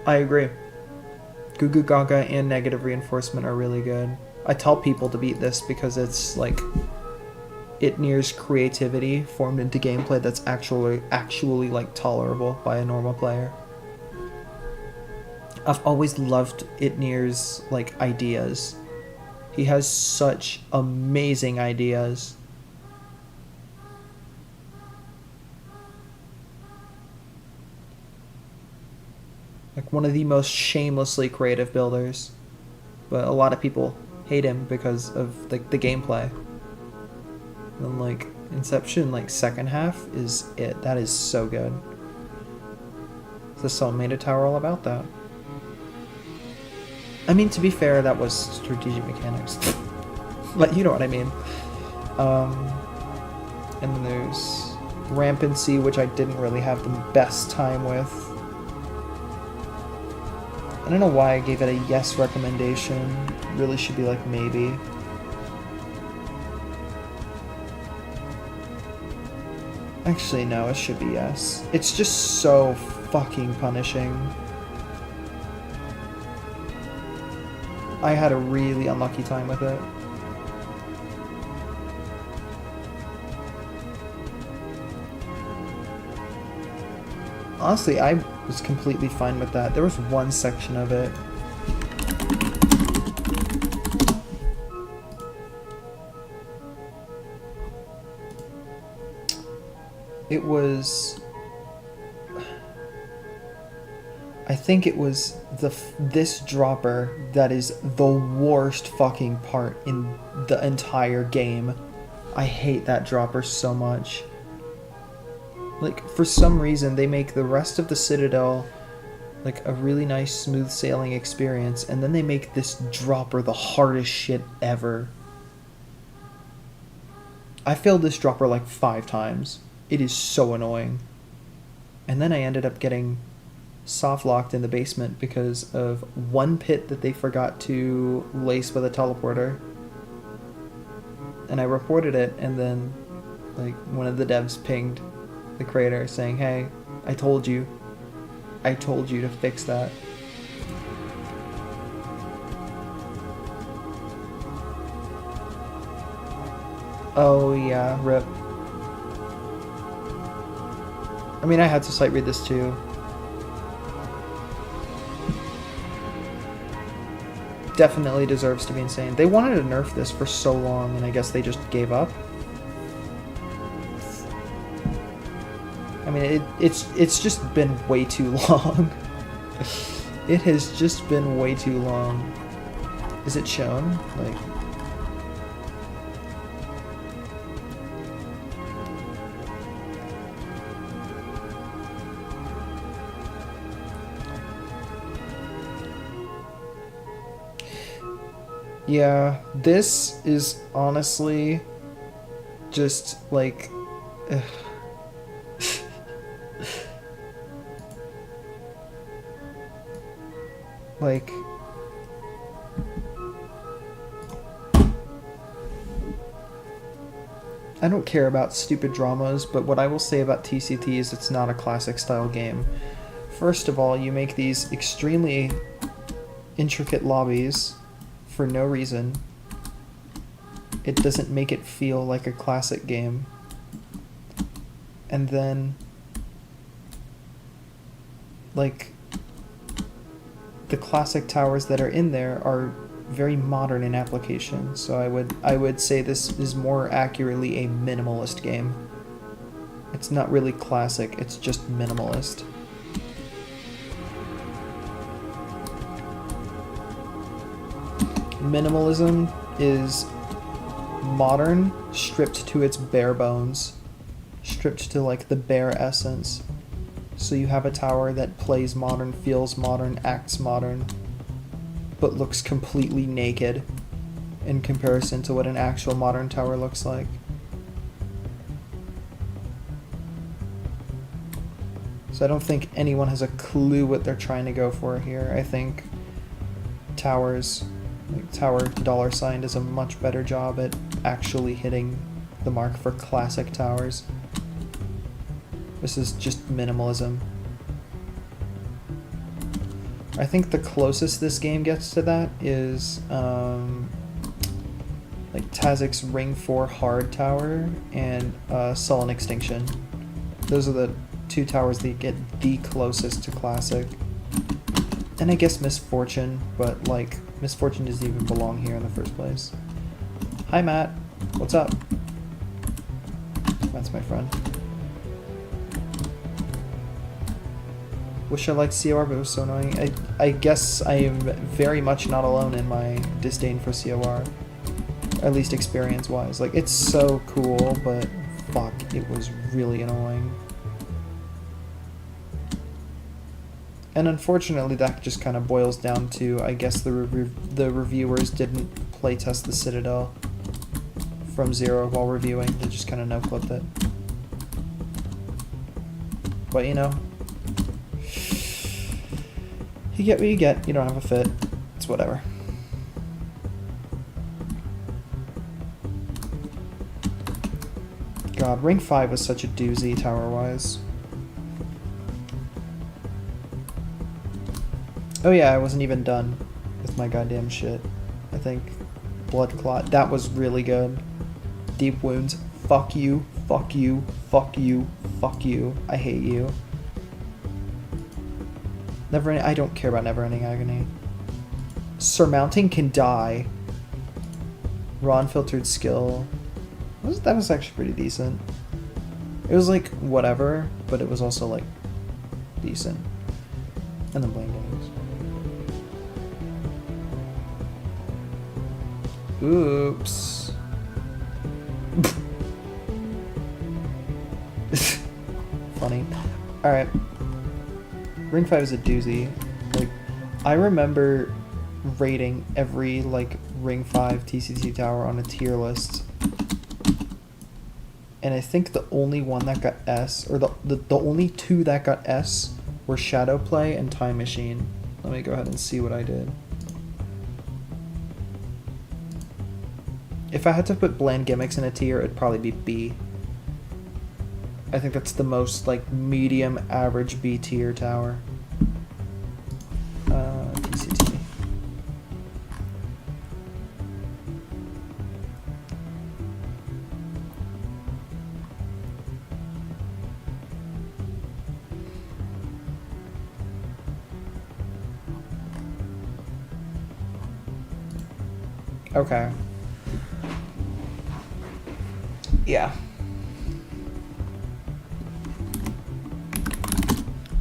I agree. Goo Goo Gaga and negative reinforcement are really good. I tell people to beat this because it's like EToH's creativity formed into gameplay that's actually like tolerable by a normal player. I've always loved EToH's like ideas. He has such amazing ideas. Like one of the most shamelessly creative builders. But a lot of people hate him because of the gameplay. And like Inception, like second half is it. That is so good. The Soul made a tower all about that. I mean, to be fair, that was Strategic Mechanics. But you know what I mean. And then there's Rampancy, which I didn't really have the best time with. I don't know why I gave it a yes recommendation. Really should be like maybe. Actually, no, it should be yes. It's just so fucking punishing. I had a really unlucky time with it. Honestly, I was completely fine with that. There was one section of it. It was... I think it was this dropper that is the worst fucking part in the entire game. I hate that dropper so much. Like, for some reason, they make the rest of the Citadel like a really nice smooth sailing experience, and then they make this dropper the hardest shit ever. I failed this dropper like 5 times. It is so annoying. And then I ended up getting soft locked in the basement because of one pit that they forgot to lace with a teleporter. And I reported it, and then like one of the devs pinged the creator saying, "Hey, I told you to fix that." Oh yeah, rip. I mean, I had to sight read this too. Definitely deserves to be insane. They wanted to nerf this for so long, and I guess they just gave up. I mean, it's just been way too long. It has just been way too long. Is it shown? Like... Yeah, this is honestly just like... like... I don't care about stupid dramas, but what I will say about TCT is it's not a classic style game. First of all, you make these extremely intricate lobbies for no reason. It doesn't make it feel like a classic game. And then, like, the classic towers that are in there are very modern in application. So I would say this is more accurately a minimalist game. It's not really classic, it's just minimalist. Minimalism is modern, stripped to its bare bones. Stripped to like the bare essence. So you have a tower that plays modern, feels modern, acts modern, but looks completely naked in comparison to what an actual modern tower looks like. So I don't think anyone has a clue what they're trying to go for here. I think towers... like Tower $sign does a much better job at actually hitting the mark for classic towers. This is just minimalism. I think the closest this game gets to that is like Tazik's Ring 4 Hard Tower and Sullen Extinction. Those are the 2 towers that get the closest to classic. And I guess Misfortune, but like Misfortune doesn't even belong here in the first place. Hi Matt, what's up? That's my friend. Wish I liked COR, but it was so annoying. I guess I am very much not alone in my disdain for COR. At least experience-wise. Like, it's so cool, but fuck, it was really annoying. And unfortunately, that just kind of boils down to, I guess the reviewers didn't playtest the Citadel from zero while reviewing. They just kind of no-clipped it. But, you know, you get what you get. You don't have a fit. It's whatever. God, Ring 5 was such a doozy tower-wise. Oh yeah, I wasn't even done with my goddamn shit. I think Blood Clot, that was really good. Deep Wounds, fuck you, fuck you, fuck you, fuck you. I hate you. I don't care about Never-Ending Agony. Surmounting Can Die. Raw Unfiltered Skill. That was actually pretty decent. It was like whatever, but it was also like decent. And then bland gimmicks. Oops. Funny. Alright. Ring 5 is a doozy. Like, I remember rating every, like, Ring 5 TCT tower on a tier list. And I think the only one that got S, or the only two that got S were Shadow Play and Time Machine. Let me go ahead and see what I did. If I had to put bland gimmicks in a tier, it'd probably be B. I think that's the most, like, medium average B tier tower. TCT. Okay. Yeah.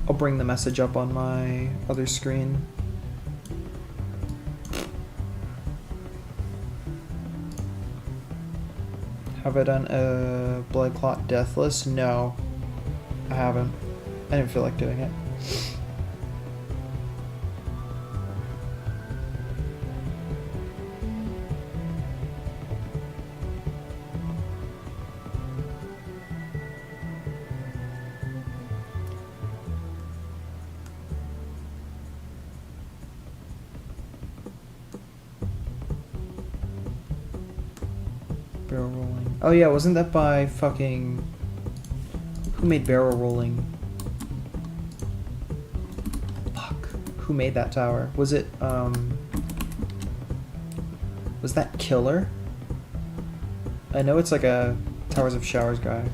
I'll bring the message up on my other screen. Have I done a blood clot deathless? No, I haven't. I didn't feel like doing it. Barrel rolling. Oh yeah, wasn't that by fucking... Who made barrel rolling? Fuck. Who made that tower? Was it, was that Killer? I know it's like a Towers of Showers guy.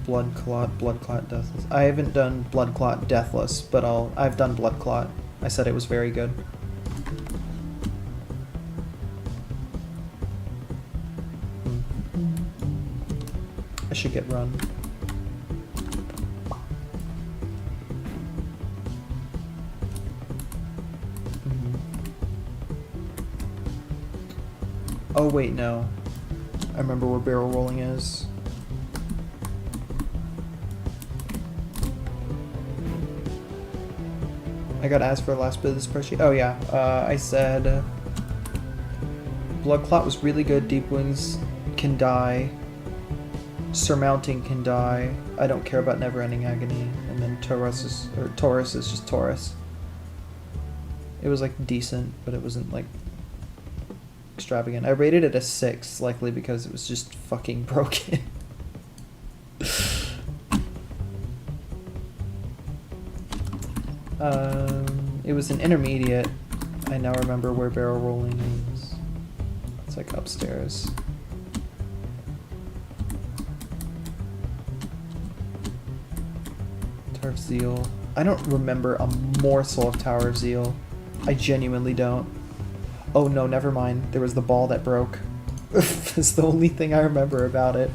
Blood Clot Deathless. I haven't done Blood Clot Deathless, but I've done Blood Clot. I said it was very good. I should get run. Oh wait, no. I remember where barrel rolling is. I got asked for the last bit of the spreadsheet. Oh yeah, I said Blood Clot was really good. Deep Wounds can die. Surmounting can die. I don't care about Never Ending Agony. And then Taurus is just Taurus. It was like decent, but it wasn't like extravagant. I rated it a 6, likely because it was just fucking broken. It was an intermediate. I now remember where barrel rolling is. It's like upstairs. Tower of Zeal. I don't remember a morsel of Tower of Zeal. I genuinely don't. Oh no, never mind. There was the ball that broke. That's the only thing I remember about it.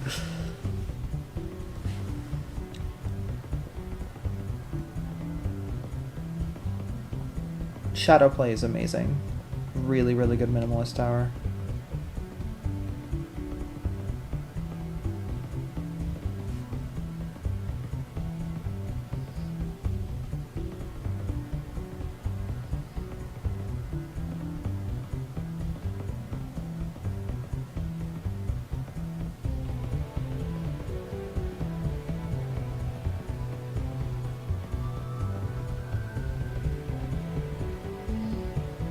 Shadow Play is amazing. Really, really good minimalist tower.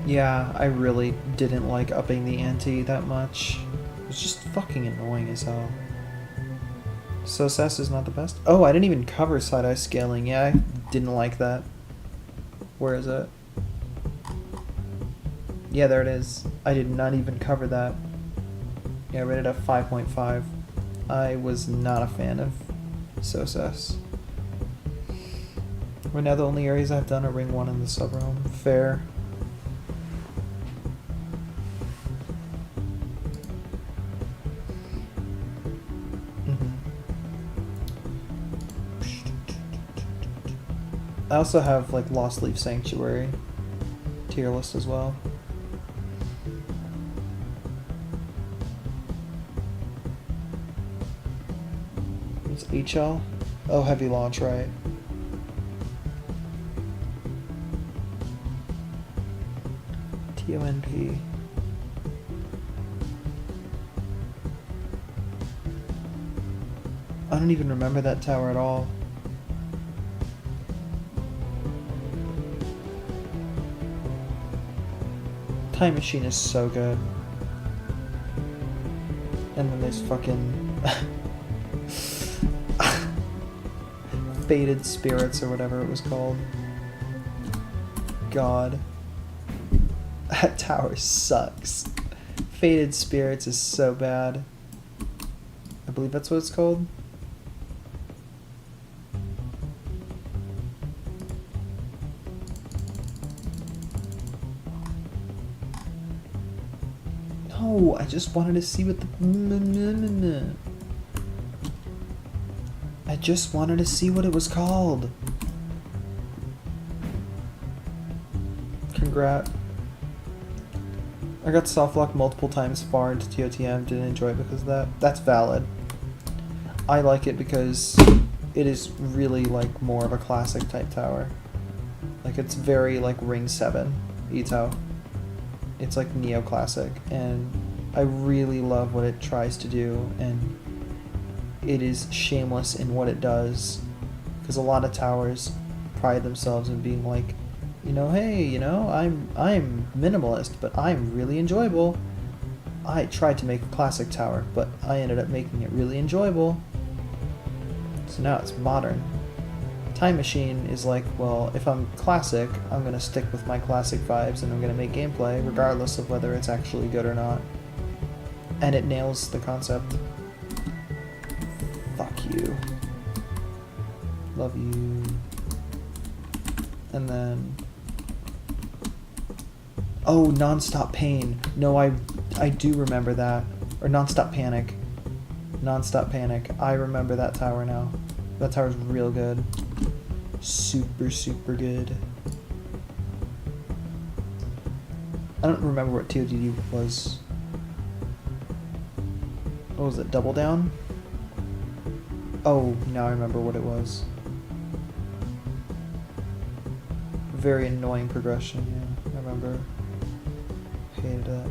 Yeah, I really didn't like upping the ante that much. It was just fucking annoying as hell. So SES is not the best? Oh, I didn't even cover side-eye scaling. Yeah, I didn't like that. Where is it? Yeah, there it is. I did not even cover that. Yeah, I rated a 5.5. I was not a fan of SOSES. Right now the only areas I've done are Ring 1 and the sub-realm. Fair. I also have like Lost Leaf Sanctuary tier list as well. It's HL? Oh, heavy launch, right. TONP. I don't even remember that tower at all. Time Machine is so good. And then there's fucking Faded Spirits or whatever it was called. God. That tower sucks. Faded Spirits is so bad. I believe that's what it's called. No, I just wanted to see what the... I just wanted to see what it was called. Congrats. I got soft locked multiple times far into TOTM, didn't enjoy it because of that. That's valid. I like it because it is really like more of a classic type tower. Like it's very like Ring 7 EToH. It's like neoclassic, and I really love what it tries to do, and it is shameless in what it does, because a lot of towers pride themselves in being like, you know, hey, you know, I'm minimalist, but I'm really enjoyable. I tried to make a classic tower, but I ended up making it really enjoyable. So now it's modern. Time Machine is like, well, if I'm classic, I'm going to stick with my classic vibes and I'm going to make gameplay regardless of whether it's actually good or not. And it nails the concept. Fuck you. Love you. And then... Oh, Nonstop Pain. No, I do remember that. Or Nonstop Panic. Nonstop Panic. I remember that tower now. That tower's real good. Super, super good. I don't remember what TODD was. What was it? Double Down? Oh, now I remember what it was. Very annoying progression, yeah. I remember. Hated that.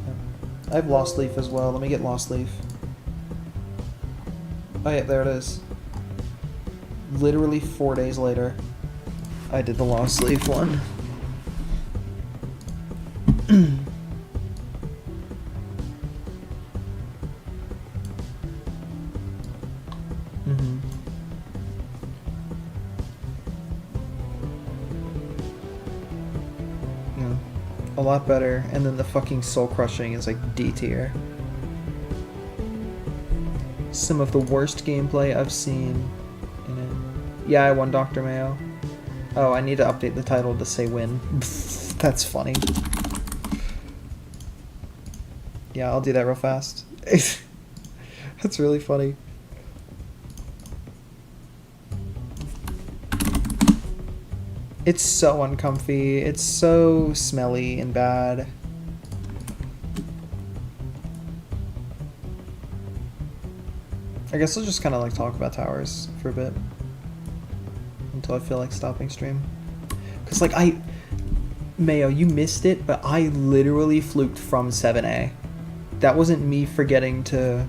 Yeah. I have Lost Leaf as well. Let me get Lost Leaf. Oh yeah, there it is. Literally 4 days later, I did the Lost Leaf one. Yeah, a lot better. And then the fucking soul crushing is like D tier. Some of the worst gameplay I've seen in it. Yeah, I won Dr. Mayo. Oh, I need to update the title to say win. That's funny. Yeah, I'll do that real fast. That's really funny. It's so uncomfy. It's so smelly and bad. I guess I'll just kind of like talk about towers for a bit until I feel like stopping stream. Cause like Mayo, you missed it, but I literally fluked from 7A. That wasn't me forgetting to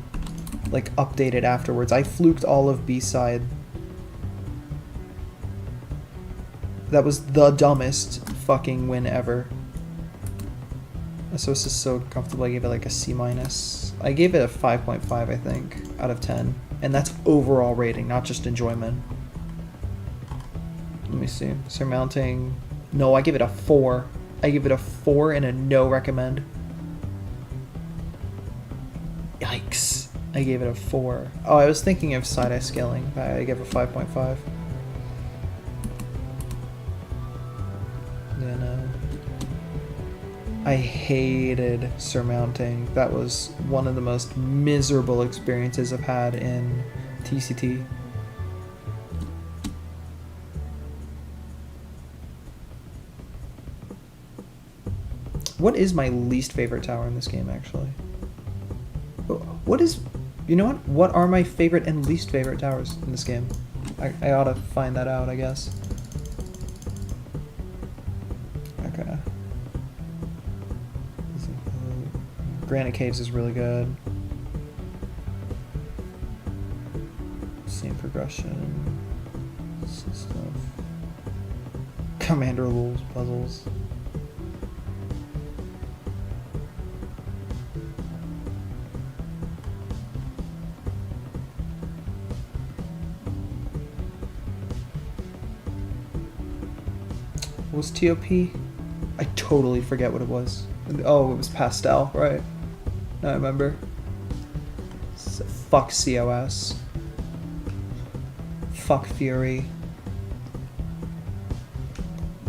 like update it afterwards. I fluked all of B-side. That was the dumbest fucking win ever. So this is so comfortable. I gave it like a C-. I gave it a 5.5, I think, out of 10. And that's overall rating, not just enjoyment. Let me see. Surmounting. No, I give it a 4. I give it a 4 and a no recommend. Yikes. I gave it a 4. Oh, I was thinking of side-eye scaling. I gave it a 5.5. Then, I hated surmounting. That was one of the most miserable experiences I've had in TCT. What is my least favorite tower in this game, actually? What is... You know what? What are my favorite and least favorite towers in this game? I ought to find that out, I guess. Okay. Granite Caves is really good. Same progression. Stuff. Commander rules, puzzles. What was TOP? I totally forget what it was. Oh, it was Pastel, right? I remember. Fuck COS. Fuck Fury.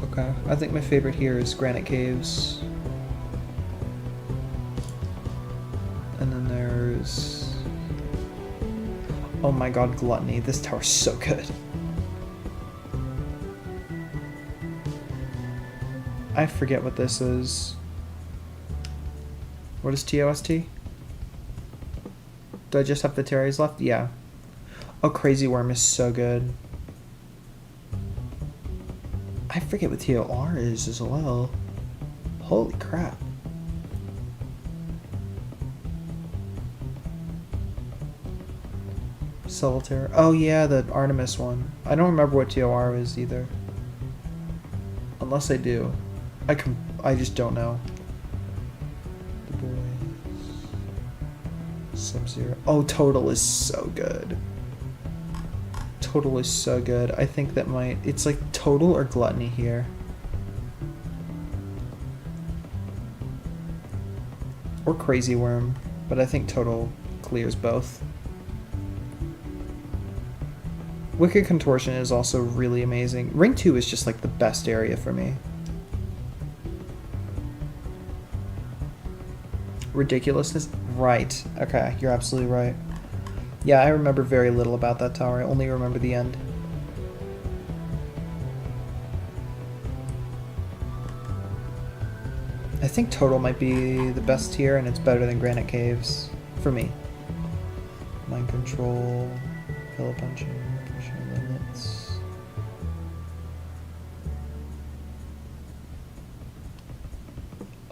Okay, I think my favorite here is Granite Caves. And then there's... Oh my god, Gluttony. This tower's so good. I forget what this is. What is TOST? Do I just have the Terries left? Yeah. Oh, Crazy Worm is so good. I forget what TOR is as well. Holy crap. Solitaire. Oh yeah, the Artemis one. I don't remember what TOR is either. Unless I do. I just don't know. The Boys. Sub-Zero. Oh, Total is so good. Total is so good. I think that it's like Total or Gluttony here. Or Crazy Worm, but I think Total clears both. Wicked Contortion is also really amazing. Ring 2 is just like the best area for me. Ridiculousness? Right. Okay, you're absolutely right. Yeah, I remember very little about that tower. I only remember the end. I think Total might be the best here, and it's better than Granite Caves. For me. Mind Control. Pillow Punching. Pushing Limits.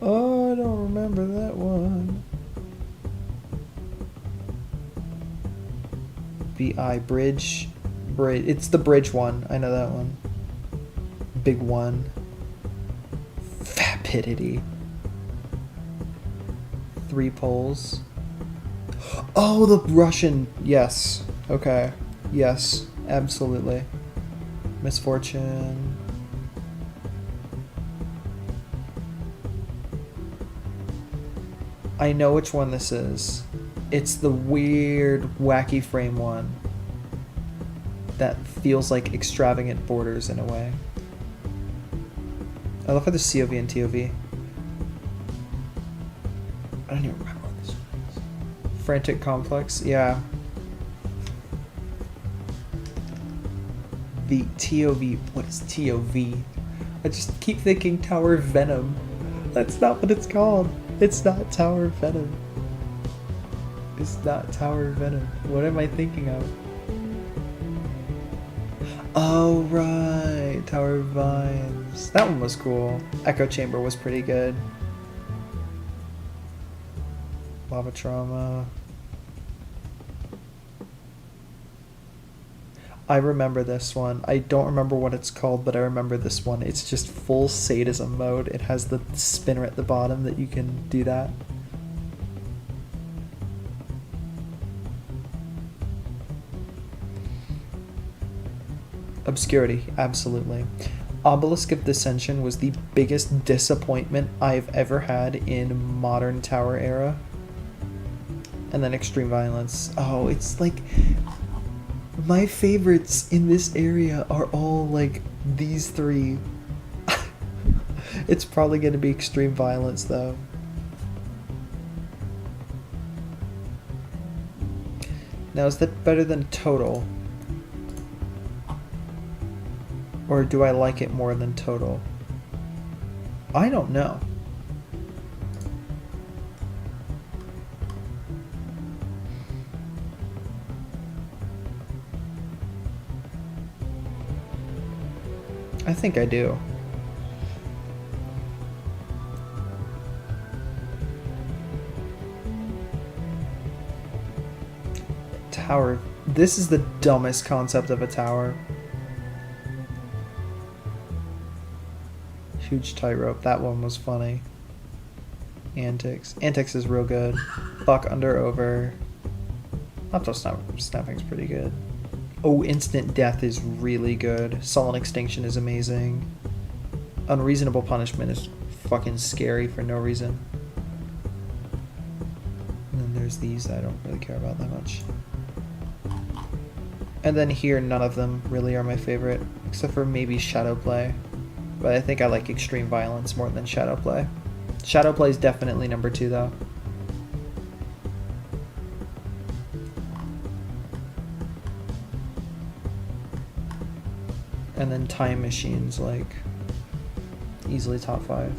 Oh, I don't remember that one. BI Bridge. It's the bridge one. I know that one. Big one. Vapidity. 3 poles. Oh, the Russian. Yes. Okay. Yes. Absolutely. Misfortune. I know which one this is. It's the weird, wacky frame one that feels like extravagant borders in a way. I love how the COV and TOV. I don't even remember what this one is. Frantic Complex, yeah. The TOV, what is TOV? I just keep thinking Tower Venom. That's not what it's called. It's not Tower Venom. It's not Tower Venom. What am I thinking of? Oh, right. Tower Vines. That one was cool. Echo Chamber was pretty good. Lava Trauma. I remember this one. I don't remember what it's called, but I remember this one. It's just full sadism mode. It has the spinner at the bottom that you can do that. Obscurity, absolutely. Obelisk of Dissension was the biggest disappointment I've ever had in modern tower era. And then Extreme Violence. Oh, it's like... My favorites in this area are all like these 3. It's probably going to be Extreme Violence though. Now, is that better than Total? Or do I like it more than Total? I don't know. I think I do. Tower. This is the dumbest concept of a tower. Huge tightrope. That one was funny. Antics. Antics is real good. Buck under over. Snapping's pretty good. Oh, instant death is really good. Sullen extinction is amazing. Unreasonable punishment is fucking scary for no reason. And then there's these I don't really care about that much. And then here, none of them really are my favorite, except for maybe shadow play. But I think I like extreme violence more than shadow play. Shadow play is definitely number 2 though. And then time machines, like, easily top 5.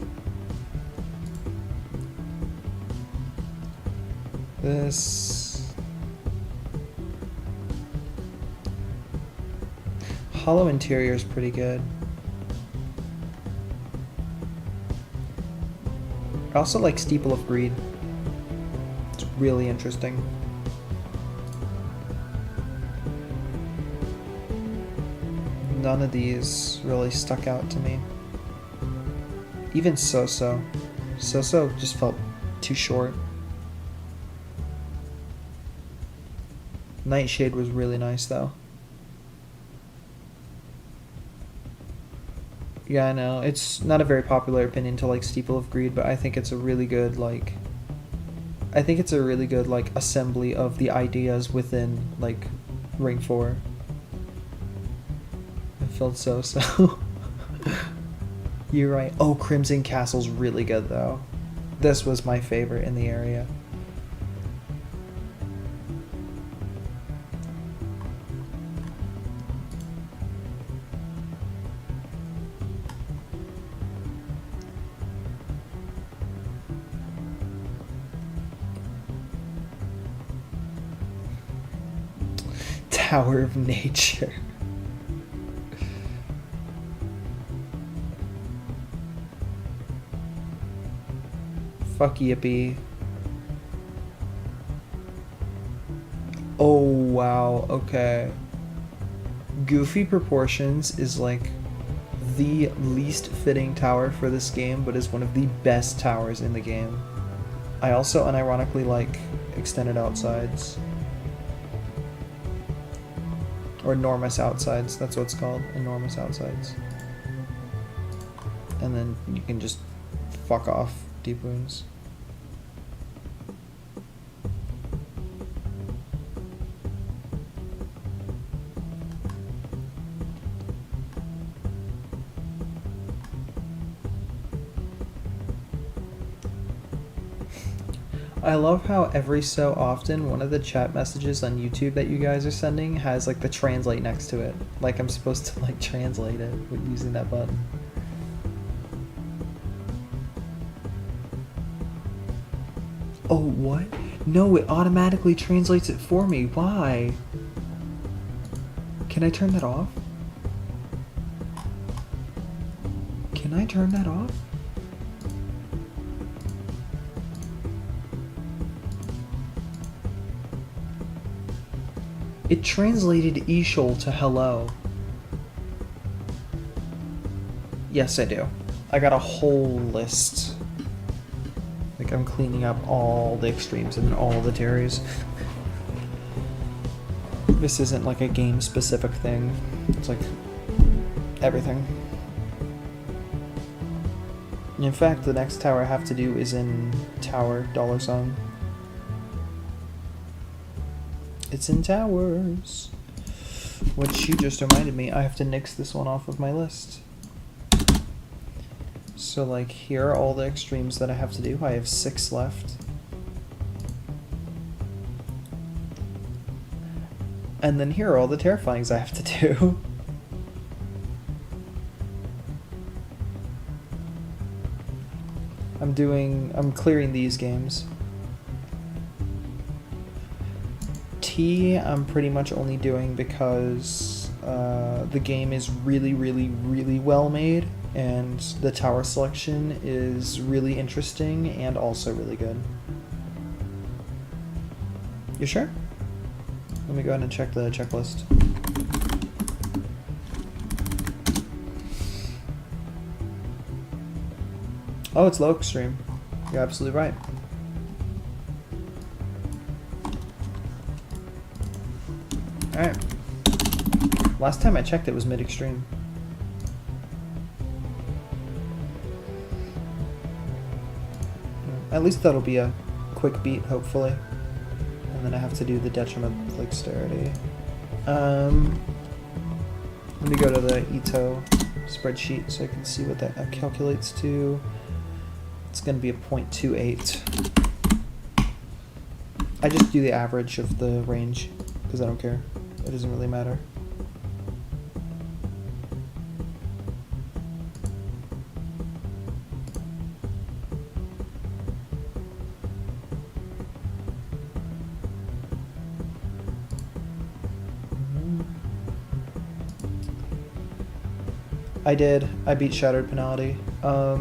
This... Hollow interior is pretty good. I also like Steeple of Greed. It's really interesting. None of these really stuck out to me. Even So-So. So-So just felt too short. Nightshade was really nice though. Yeah, I know. It's not a very popular opinion to like Steeple of Greed, but I think it's a really good, like... I think it's a really good, like, assembly of the ideas within, like, Ring 4. I felt So-So. You're right. Oh, Crimson Castle's really good, though. This was my favorite in the area. Tower of Nature. Fuck Yippee. Oh wow, okay. Goofy Proportions is like the least fitting tower for this game, but is one of the best towers in the game. I also unironically like Extended Outsides. Or Enormous Outsides, that's what it's called. Enormous Outsides. And then you can just fuck off Deep Wounds. I love how every so often one of the chat messages on YouTube that you guys are sending has like the translate next to it. Like I'm supposed to like translate it with using that button. Oh, what? No, it automatically translates it for me. Why? Can I turn that off? Can I turn that off? It translated Ishol to hello. Yes, I do. I got a whole list. Like I'm cleaning up all the extremes and all the terries. This isn't like a game specific thing. It's like everything. In fact, the next tower I have to do is in Tower $. It's in towers. Which you just reminded me, I have to nix this one off of my list. So like here are all the extremes that I have to do. I have 6 left. And then here are all the terrifyings I have to do. I'm clearing these games. T I'm pretty much only doing because The game is really, really, really well made, and the tower selection is really interesting and also really good. You sure? Let me go ahead and check the checklist. Oh, it's low extreme. You're absolutely right. Alright. Last time I checked it was mid-extreme. At least that'll be a quick beat, hopefully. And then I have to do the detriment dexterity. Let me go to the EToH spreadsheet so I can see what that calculates to. It's going to be a 0.28. I just do the average of the range because I don't care. It doesn't really matter. I did. I beat Shattered Penalty. I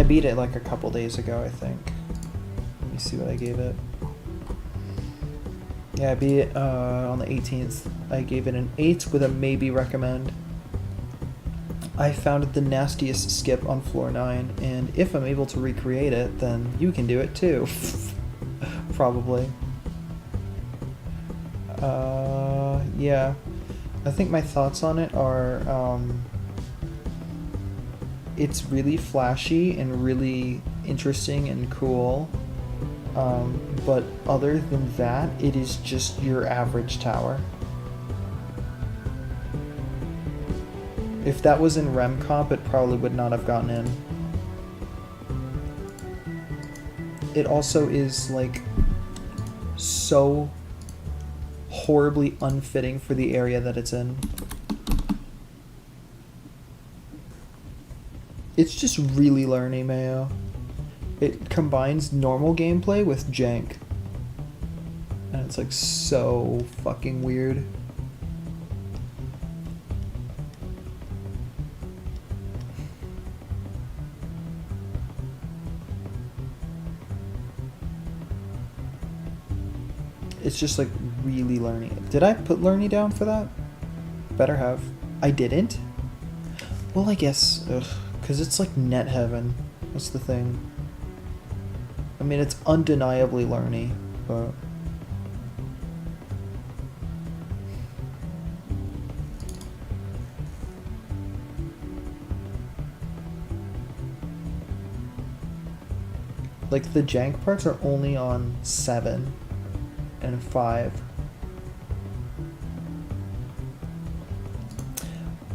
beat it like a couple days ago, I think. Let me see what I gave it. Yeah, I beat it on the 18th. I gave it an 8 with a maybe recommend. I found it the nastiest skip on floor 9, and if I'm able to recreate it, then you can do it too. Probably. Yeah. I think my thoughts on it are, it's really flashy and really interesting and cool, but other than that, it is just your average tower. If that was in Rem Comp, it probably would not have gotten in. It also is, like, so horribly unfitting for the area that it's in. It's just really learny, Mayo. It combines normal gameplay with jank. And it's like so fucking weird. It's just like really learny. Did I put learny down for that? Better have. I didn't? Well, I guess, because it's like net heaven. That's the thing. I mean, it's undeniably learny, but... like, the jank parts are only on 7 and 5.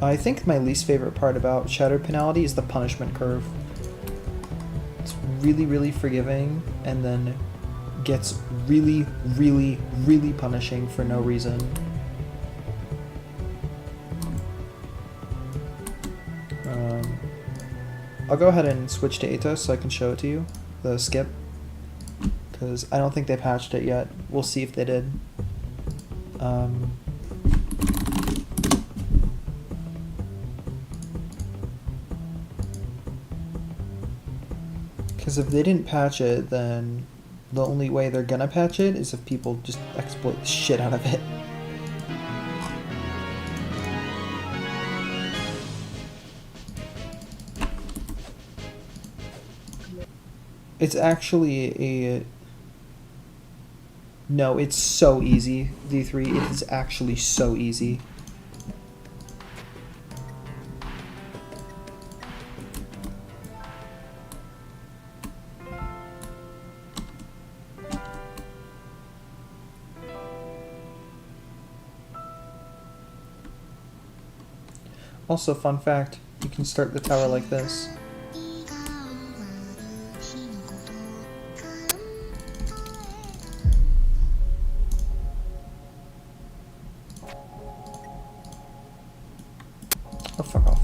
I think my least favorite part about Shattered Penalty is the punishment curve. It's really, really forgiving, and then gets really, really, really punishing for no reason. I'll go ahead and switch to EToH so I can show it to you, the skip. Because I don't think they patched it yet. We'll see if they did. Because if they didn't patch it, then the only way they're gonna patch it is if people just exploit the shit out of it. It's actually a... No, it's so easy, D3. It is actually so easy. Also, fun fact, you can start the tower like this. Oh, fuck off.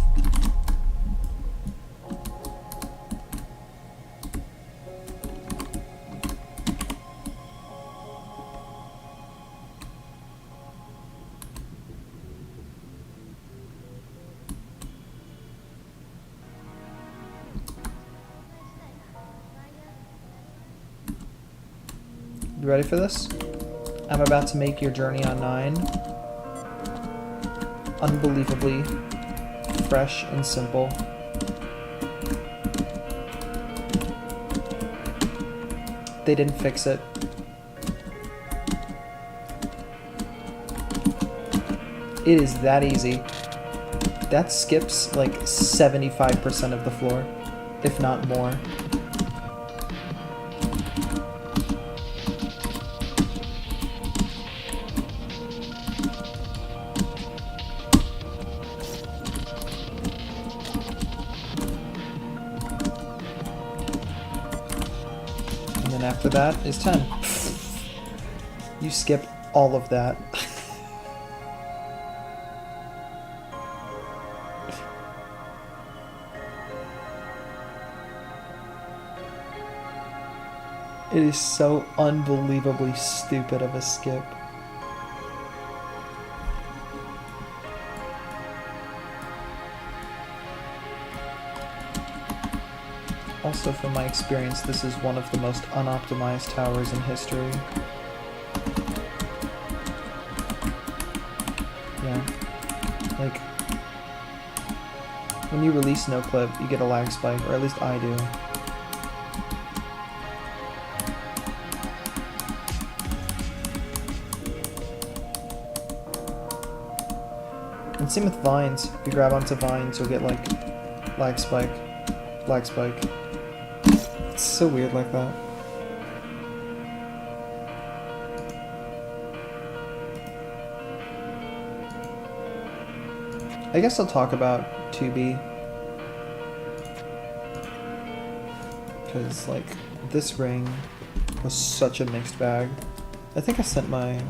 You ready for this? I'm about to make your journey on 9 unbelievably fresh and simple. They didn't fix it. It is that easy. That skips like 75% of the floor, if not more. And then after that is 10. You skip all of that. It is so unbelievably stupid of a skip. Also, from my experience, this is one of the most unoptimized towers in history. Yeah. Like, when you release no clip, you get a lag spike, or at least I do. And same with vines. If you grab onto vines, you'll get like lag spike, lag spike. It's so weird like that. I guess I'll talk about 2B. Because like this ring was such a mixed bag. I think I sent my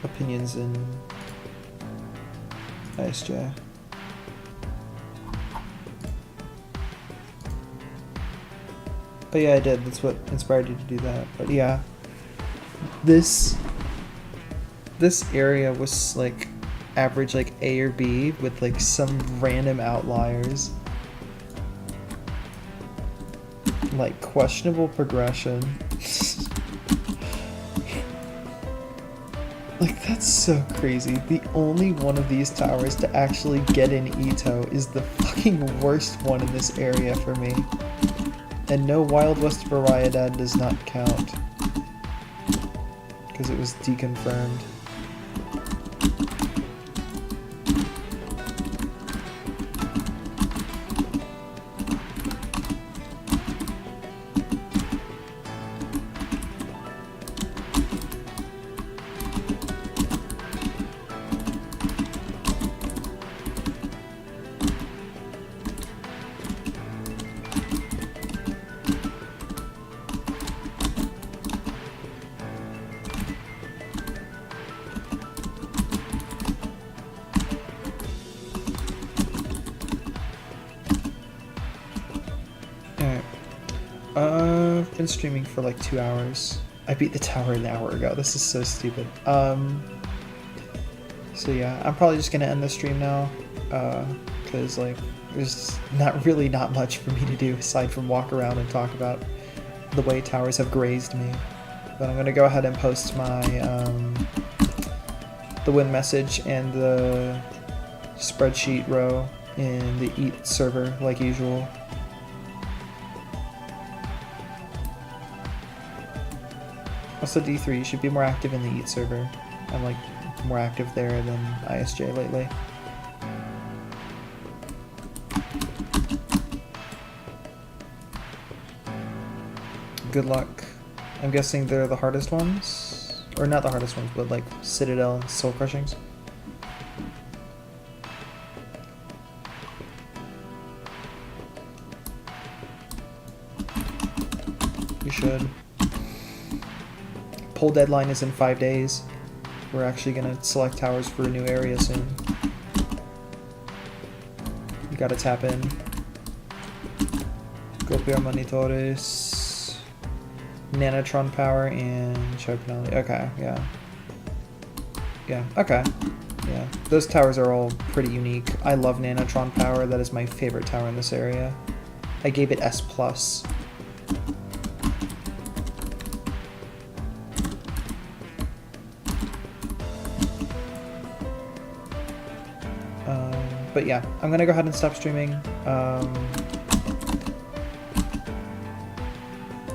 opinions in ISJ. But yeah, I did. That's what inspired you to do that. But yeah, this area was like average like A or B with like some random outliers. Like questionable progression. Like, that's so crazy. The only one of these towers to actually get in EToH is the fucking worst one in this area for me. And no Wild West Variedad does not count. Because it was deconfirmed. I've been streaming for like 2 hours. I beat the tower an hour ago. This is so stupid. So yeah, I'm probably just gonna end the stream now. Cause like, there's not much for me to do aside from walk around and talk about the way towers have grazed me. But I'm gonna go ahead and post my, the win message and the spreadsheet row in the EToH server like usual. Also D3, you should be more active in the EToH server. I'm like more active there than ISJ lately. Good luck. I'm guessing they're the hardest ones? Or not the hardest ones, but like Citadel and Soul Crushings. You should. Poll deadline is in 5 days. We're actually gonna select towers for a new area soon. You gotta tap in. Copiar monitores, Nanotron power, and Choconelli. Okay, yeah. Yeah, okay. Yeah, those towers are all pretty unique. I love Nanotron power. That is my favorite tower in this area. I gave it S+. But yeah, I'm gonna go ahead and stop streaming.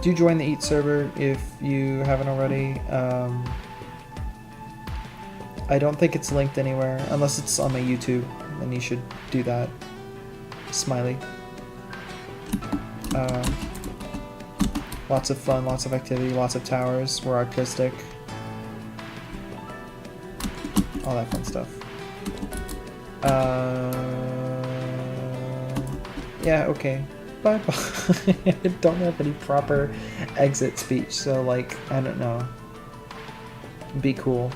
Do join the EToH server if you haven't already. I don't think it's linked anywhere, unless it's on my YouTube, then you should do that. Smiley. Lots of fun, lots of activity, lots of towers. We're artistic. All that fun stuff. Yeah, okay. Bye-bye. I don't have any proper exit speech, so, like, I don't know. Be cool.